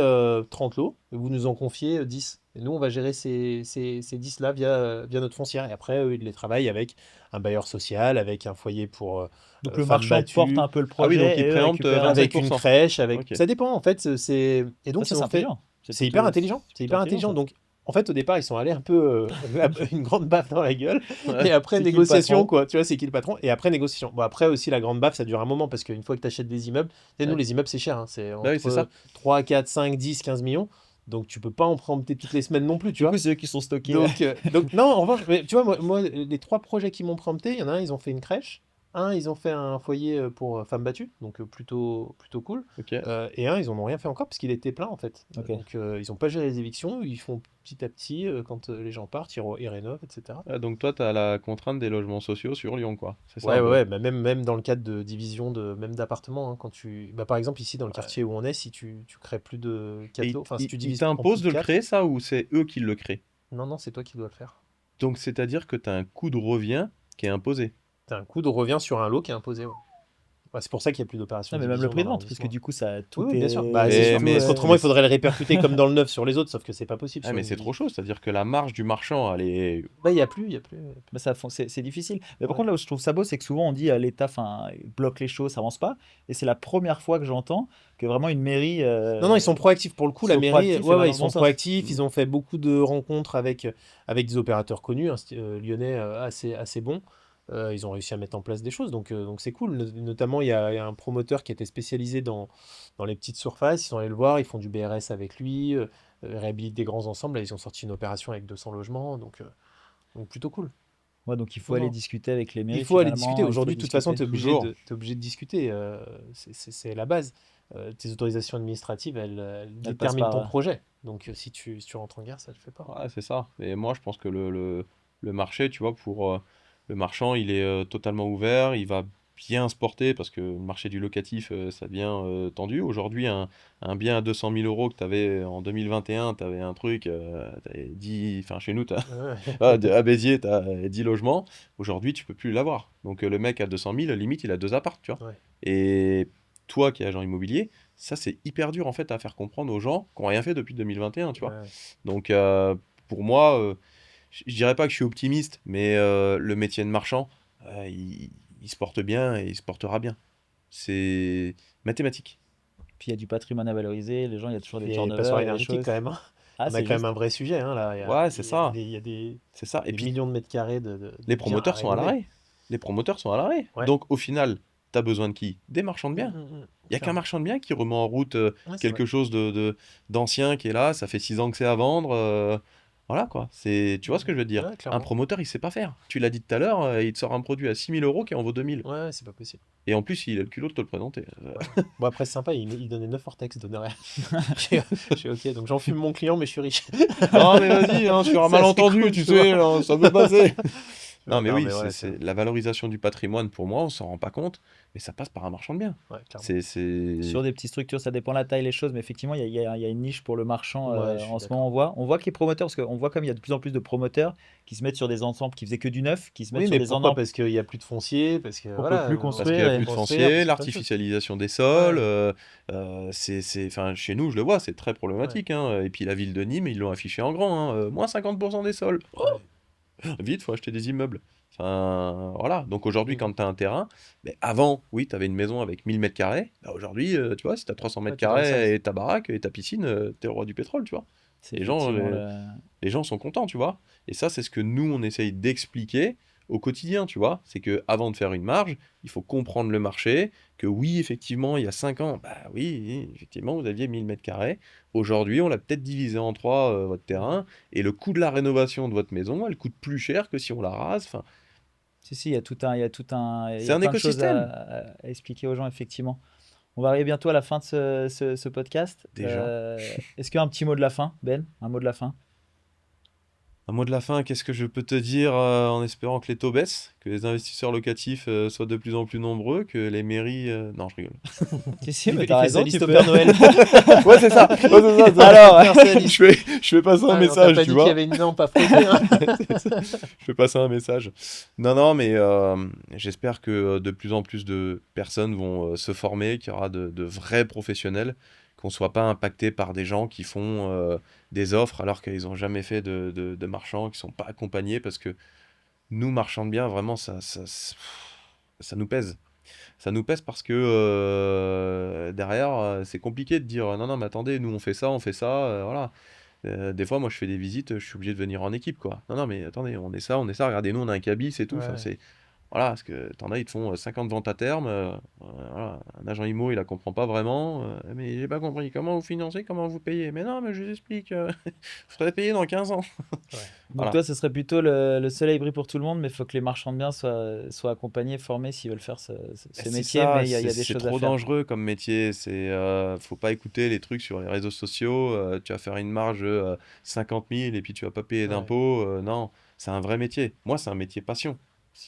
Speaker 2: 30 lots et vous nous en confiez 10. Et nous, on va gérer ces 10-là via notre foncière. Et après, eux, ils les travaillent avec un bailleur social, avec un foyer pour
Speaker 1: donc le
Speaker 2: femmes
Speaker 1: marchand
Speaker 2: battues,
Speaker 1: porte un peu le
Speaker 3: Ah oui, donc
Speaker 1: projet
Speaker 3: il
Speaker 1: et eux
Speaker 3: préempte
Speaker 1: récupèrent
Speaker 3: 25%.
Speaker 2: avec une crèche, avec...
Speaker 3: Ok.
Speaker 2: Ça dépend, en fait. Et donc,
Speaker 1: Ça,
Speaker 2: ils
Speaker 1: c'est
Speaker 2: ont fait...
Speaker 1: intelligent.
Speaker 2: C'est hyper intelligent. C'est hyper
Speaker 1: intelligent,
Speaker 2: intelligent.
Speaker 1: ça.
Speaker 2: Donc, en fait, au départ, ils sont allés un peu une grande baffe dans la gueule.
Speaker 3: Ouais.
Speaker 2: Et après,
Speaker 1: C'est qui le
Speaker 2: négociation,
Speaker 1: patron?
Speaker 2: quoi. Tu vois, c'est qui le patron? Et après, négociation. Bon, après aussi, la grande baffe, ça dure un moment parce qu'une fois que tu achètes des immeubles, tu sais, nous,
Speaker 3: Ouais.
Speaker 2: les immeubles, c'est cher. C'est
Speaker 3: Bah oui, c'est ça.
Speaker 2: entre 3, 4, 5, 10, 15 millions. Donc, tu peux pas en préempter toutes les semaines non plus, tu
Speaker 1: Du
Speaker 2: vois.
Speaker 1: coup, c'est eux qui sont stockés.
Speaker 2: Donc, non, en revanche, mais tu vois, moi, les 3 projets qui m'ont préempté, il y en a un, ils ont fait une crèche. Un, ils ont fait un foyer pour femmes battues, donc plutôt cool.
Speaker 3: Ok.
Speaker 2: Et un, ils en ont rien fait encore parce qu'il était plein en fait.
Speaker 1: Ok.
Speaker 2: Donc ils n'ont pas géré les évictions, ils font petit à petit, quand les gens partent, ils rénovent, etc.
Speaker 3: Ah, donc toi, tu as la contrainte des logements sociaux sur Lyon, quoi. C'est ça
Speaker 2: Ouais,
Speaker 3: un peu.
Speaker 2: ouais, bah même dans le cadre de division même d'appartements, bah, par exemple ici dans le
Speaker 3: Ouais.
Speaker 2: quartier où on est, si tu crées plus de 4
Speaker 3: Et
Speaker 2: lots, enfin si tu
Speaker 3: ils
Speaker 2: divises en plus
Speaker 3: t'imposent
Speaker 2: de
Speaker 3: de le
Speaker 2: 4,
Speaker 3: créer, ça, ou c'est eux qui le créent?
Speaker 2: non, c'est toi qui dois le faire.
Speaker 3: Donc c'est-à-dire que tu as un coût de revient qui est imposé.
Speaker 2: T'as un coût de revient sur un lot qui est imposé, ouais. Ouais, c'est pour ça qu'il n'y a plus d'opérations
Speaker 1: Non,
Speaker 2: de
Speaker 1: mais même le
Speaker 2: division
Speaker 1: prix
Speaker 2: dans
Speaker 1: de vente, parce que
Speaker 2: l'arrondissement.
Speaker 1: du coup, ça, tout
Speaker 2: Oui, oui,
Speaker 1: est.
Speaker 2: bien sûr. Bah, c'est surtout,
Speaker 3: mais
Speaker 2: parce qu'autrement, il faudrait le répercuter comme dans le neuf sur les autres, sauf que c'est pas possible
Speaker 3: Ah,
Speaker 2: sur
Speaker 3: mais
Speaker 2: une
Speaker 3: c'est trop
Speaker 2: division.
Speaker 3: chaud, c'est-à-dire que la marge du marchand, elle est...
Speaker 2: Bah, il n'y a plus.
Speaker 1: Bah, c'est difficile. Mais par
Speaker 2: Ouais.
Speaker 1: contre, là où je trouve ça beau, c'est que souvent on dit l'État bloque les choses, ça avance pas. Et c'est la première fois que j'entends que vraiment une mairie.
Speaker 2: Non, ils sont proactifs pour le coup.
Speaker 1: ils
Speaker 2: La
Speaker 1: sont
Speaker 2: mairie,
Speaker 1: proactifs et vont dans
Speaker 2: ils
Speaker 1: le
Speaker 2: sont
Speaker 1: bon sens.
Speaker 2: proactifs. Ils ont fait beaucoup de rencontres avec des opérateurs connus, lyonnais assez bons. Ils ont réussi à mettre en place des choses, donc c'est cool. Notamment, il y a un promoteur qui était spécialisé dans les petites surfaces. Ils sont allés le voir, ils font du BRS avec lui, réhabilitent des grands ensembles. Là, ils ont sorti une opération avec 200 logements, donc plutôt cool.
Speaker 1: Ouais, donc il faut
Speaker 2: Non,
Speaker 1: aller
Speaker 2: non.
Speaker 1: discuter avec les mairies.
Speaker 2: Il faut aller
Speaker 1: finalement,
Speaker 2: discuter.
Speaker 1: il faut
Speaker 2: Aujourd'hui, de toute façon, tu
Speaker 1: discuter.
Speaker 2: es
Speaker 3: Toujours.
Speaker 2: obligé de discuter. C'est la base. Tes autorisations administratives, elles déterminent ton
Speaker 1: par-
Speaker 2: projet. Donc, si tu rentres en guerre, ça ne le fait pas.
Speaker 3: Ouais, c'est ça. Et moi, je pense que le marché, tu vois, pour le marchand, il est totalement ouvert, il va vient se porter parce que le marché du locatif, ça devient tendu. Aujourd'hui, un bien à 200 000 euros que tu avais en 2021, tu avais un truc, t'avais 10, enfin chez nous, à Béziers, tu as 10 logements. Aujourd'hui, tu peux plus l'avoir. Donc le mec à 200 000, limite, il a 2 apparts, tu vois.
Speaker 2: Ouais.
Speaker 3: Et toi qui es agent immobilier, ça c'est hyper dur en fait à faire comprendre aux gens qui n'ont rien fait depuis 2021, tu vois.
Speaker 2: Ouais.
Speaker 3: Donc pour moi, je dirais pas que je suis optimiste, mais le métier de marchand, il se porte bien et il se portera bien. C'est mathématique.
Speaker 1: Puis il y a du patrimoine à valoriser, les gens, il y a toujours des
Speaker 2: Et
Speaker 1: turnovers,
Speaker 2: passoire
Speaker 1: des
Speaker 2: énergétique
Speaker 1: choses.
Speaker 2: quand même, hein.
Speaker 1: Ah,
Speaker 2: On a
Speaker 1: c'est
Speaker 2: quand même
Speaker 1: juste.
Speaker 2: un vrai sujet, hein, là.
Speaker 3: Ouais, c'est ça.
Speaker 2: Il y a des
Speaker 3: C'est ça. Et puis
Speaker 2: millions de mètres carrés de
Speaker 3: les
Speaker 2: biens
Speaker 3: promoteurs sont à
Speaker 2: rénover.
Speaker 3: l'arrêt. Les promoteurs sont à l'arrêt.
Speaker 2: Ouais.
Speaker 3: Donc au final, tu as besoin de qui? Des marchands de biens. Il n'y a qu'un marchand de biens qui remet en route
Speaker 2: Ouais, c'est
Speaker 3: quelque
Speaker 2: vrai.
Speaker 3: chose d'ancien qui est là, ça fait 6 ans que c'est à vendre. Voilà quoi. Tu vois ce que je veux te dire?
Speaker 2: Ouais,
Speaker 3: Un
Speaker 2: clairement.
Speaker 3: promoteur, il sait pas faire. Tu l'as dit tout à l'heure, il te sort un produit à 6 000 euros qui en vaut 2 000.
Speaker 2: Ouais, c'est pas possible.
Speaker 3: Et en plus, il a le culot de te le présenter.
Speaker 2: Bon, après, c'est sympa, il donnait 9 Vortex d'honoraires. Je suis ok, donc j'en fume mon client, mais je suis riche.
Speaker 3: Non, mais vas-y, hein, sur un
Speaker 2: C'est assez
Speaker 3: malentendu,
Speaker 2: cool,
Speaker 3: tu
Speaker 2: tu vois.
Speaker 3: sais, hein, ça peut passer. Non, mais
Speaker 2: Non,
Speaker 3: oui,
Speaker 2: mais ouais,
Speaker 3: c'est la valorisation du patrimoine, pour moi, on s'en rend pas compte, mais ça passe par un marchand de biens.
Speaker 2: Ouais, clairement.
Speaker 1: Sur des petites structures, ça dépend de la taille, les choses, mais effectivement, il y a une niche pour le marchand
Speaker 2: Ouais, je suis
Speaker 1: en ce
Speaker 2: d'accord.
Speaker 1: moment. On voit que les promoteurs, parce qu'on voit comme il y a de plus en plus de promoteurs qui se mettent sur des ensembles qui faisaient que du neuf, qui se mettent
Speaker 2: Oui,
Speaker 1: sur
Speaker 2: mais
Speaker 1: des
Speaker 2: pourquoi?
Speaker 1: ensembles.
Speaker 2: Parce qu'il n'y a plus de foncier, parce que
Speaker 1: On
Speaker 2: voilà.
Speaker 1: peut plus
Speaker 3: Parce
Speaker 1: construire.
Speaker 3: qu'il n'y a
Speaker 1: et-
Speaker 3: plus de
Speaker 2: Construire,
Speaker 3: foncier,
Speaker 2: parce que
Speaker 3: l'artificialisation des sols,
Speaker 2: Ouais.
Speaker 3: enfin, chez nous, je le vois, c'est très problématique. Hein. Et puis la ville de Nîmes, ils l'ont affiché en grand, hein, moins 50% des sols.
Speaker 2: Ouais.
Speaker 3: Vite, faut acheter des immeubles. Enfin, voilà. Donc aujourd'hui,
Speaker 2: Mm.
Speaker 3: quand tu as un terrain, ben, avant, oui, tu avais une maison avec 1000 mètres carrés. Ben, aujourd'hui, tu vois, si tu as 300 mètres
Speaker 2: t'es dans le
Speaker 3: carrés
Speaker 2: 16.
Speaker 3: et ta baraque et ta piscine, t'es le roi du pétrole, tu vois.
Speaker 1: C'est
Speaker 3: Les gens,
Speaker 1: effectivement
Speaker 3: les gens sont contents, tu vois. Et ça, c'est ce que nous, on essaye d'expliquer au quotidien, tu vois. C'est que avant de faire une marge, il faut comprendre le marché, que oui, effectivement, il y a 5 ans, bah oui, effectivement, vous aviez 1000 mètres carrés. Aujourd'hui, on l'a peut-être divisé en 3, votre terrain, et le coût de la rénovation de votre maison, elle coûte plus cher que si on la rase. Enfin,
Speaker 1: Si, il y a il y
Speaker 3: c'est
Speaker 1: a
Speaker 3: un
Speaker 1: plein de choses
Speaker 3: écosystème.
Speaker 1: à expliquer aux gens, effectivement. On va arriver bientôt à la fin de ce podcast.
Speaker 3: Déjà.
Speaker 1: Est-ce qu'il y a un petit mot de la fin, Ben? Un mot de la fin?
Speaker 3: Un mot de la fin, qu'est-ce que je peux te dire en espérant que les taux baissent, que les investisseurs locatifs soient de plus en plus nombreux, que les mairies... Non, je rigole.
Speaker 1: Si, mais
Speaker 2: Il
Speaker 1: t'as
Speaker 2: fait
Speaker 1: raison,
Speaker 2: sa
Speaker 1: tu
Speaker 2: liste au
Speaker 1: peux.
Speaker 2: Père Noël.
Speaker 3: Ouais, c'est ça.
Speaker 1: Alors,
Speaker 3: Je fais passer un
Speaker 2: Ah, on t'a
Speaker 3: message,
Speaker 2: pas
Speaker 3: tu
Speaker 2: dit
Speaker 3: vois.
Speaker 2: qu'il y avait une lampe à frotter, hein.
Speaker 3: Je fais passer un message. Non, mais j'espère que de plus en plus de personnes vont se former, qu'il y aura de vrais professionnels, qu'on ne soit pas impacté par des gens qui font des offres alors qu'ils n'ont jamais fait de marchands, qui ne sont pas accompagnés, parce que nous, marchands de biens, vraiment, ça nous pèse. Ça nous pèse parce que derrière, c'est compliqué de dire non, mais attendez, nous on fait ça, voilà. Des fois, moi je fais des visites, je suis obligé de venir en équipe, quoi. Non, mais attendez, on est ça, regardez, nous on a un cabis, c'est tout. Enfin,
Speaker 2: Ouais.
Speaker 3: voilà, parce que t'en as, ils te font 50 ventes à terme. Voilà. Un agent IMO, il la comprend pas vraiment. Mais j'ai pas compris, comment vous financez, comment vous payez? Mais non, mais je vous explique, vous serez payé dans 15 ans.
Speaker 2: Ouais.
Speaker 1: donc
Speaker 3: Voilà.
Speaker 1: toi, ce serait plutôt le soleil brille pour tout le monde, mais il faut que les marchands de biens soient accompagnés, formés s'ils veulent faire ce
Speaker 3: C'est
Speaker 1: métier,
Speaker 3: ça,
Speaker 1: mais il y a des
Speaker 3: c'est
Speaker 1: choses à
Speaker 3: trop
Speaker 1: faire.
Speaker 3: dangereux comme métier. Faut pas écouter les trucs sur les réseaux sociaux. Tu vas faire une marge de 50 000 et puis tu vas pas payer
Speaker 2: Ouais.
Speaker 3: d'impôts. Non, c'est un vrai métier. Moi, c'est un métier passion.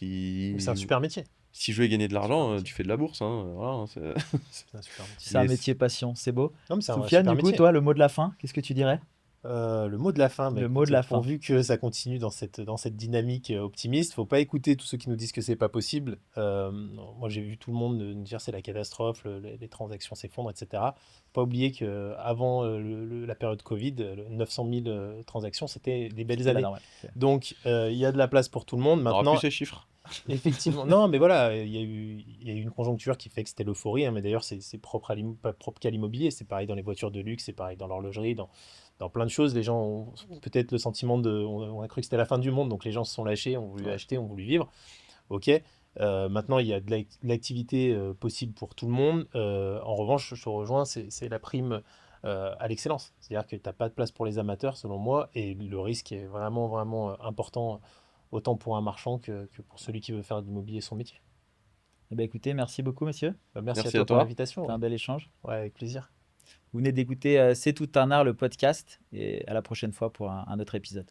Speaker 2: Mais c'est un super métier.
Speaker 3: Si je veux gagner de l'argent,
Speaker 2: métier.
Speaker 3: tu fais de la bourse. Hein, voilà, hein,
Speaker 2: C'est un super métier.
Speaker 1: C'est un
Speaker 3: Mais
Speaker 1: métier passion, c'est beau.
Speaker 2: Non, mais c'est un
Speaker 1: Soufiane,
Speaker 2: super
Speaker 1: du coup,
Speaker 2: métier.
Speaker 1: toi, le mot de la fin, qu'est-ce que tu dirais?
Speaker 2: Le mot de la fin,
Speaker 1: Le mot de la fin.
Speaker 2: pourvu que ça continue dans cette dynamique optimiste, faut pas écouter tous ceux qui nous disent que c'est pas possible. Moi, j'ai vu tout le monde nous dire c'est la catastrophe, les transactions s'effondrent, etc. Faut pas oublier que avant la période Covid, 900 000 transactions, c'était des belles
Speaker 1: C'est la
Speaker 2: années.
Speaker 1: normale.
Speaker 2: Donc, il y a de la place pour tout le monde.
Speaker 3: on aura
Speaker 2: Maintenant,
Speaker 3: plus ces chiffres.
Speaker 2: effectivement, non, mais voilà, il y a eu une conjoncture qui fait que c'était l'euphorie, hein, mais d'ailleurs, c'est pas propre qu'à l'immobilier, c'est pareil dans les voitures de luxe, c'est pareil dans l'horlogerie, dans plein de choses. Les gens ont peut-être le sentiment on a cru que c'était la fin du monde, donc les gens se sont lâchés, ont voulu
Speaker 3: Ouais.
Speaker 2: acheter, ont voulu vivre. Ok. Maintenant, il y a de l'activité possible pour tout le monde. En revanche, je te rejoins, c'est la prime à l'excellence. C'est-à-dire que tu n'as pas de place pour les amateurs, selon moi, et le risque est vraiment, vraiment important, autant pour un marchand que pour celui qui veut faire de l'immobilier son métier.
Speaker 1: Eh ben, écoutez, merci beaucoup, monsieur.
Speaker 2: Merci
Speaker 3: Merci
Speaker 2: à
Speaker 3: à
Speaker 2: toi pour
Speaker 3: toi.
Speaker 2: l'invitation.
Speaker 1: C'était un bel échange.
Speaker 2: Ouais, avec plaisir.
Speaker 1: Vous venez d'écouter C'est tout un art, le podcast, et à la prochaine fois pour un autre épisode.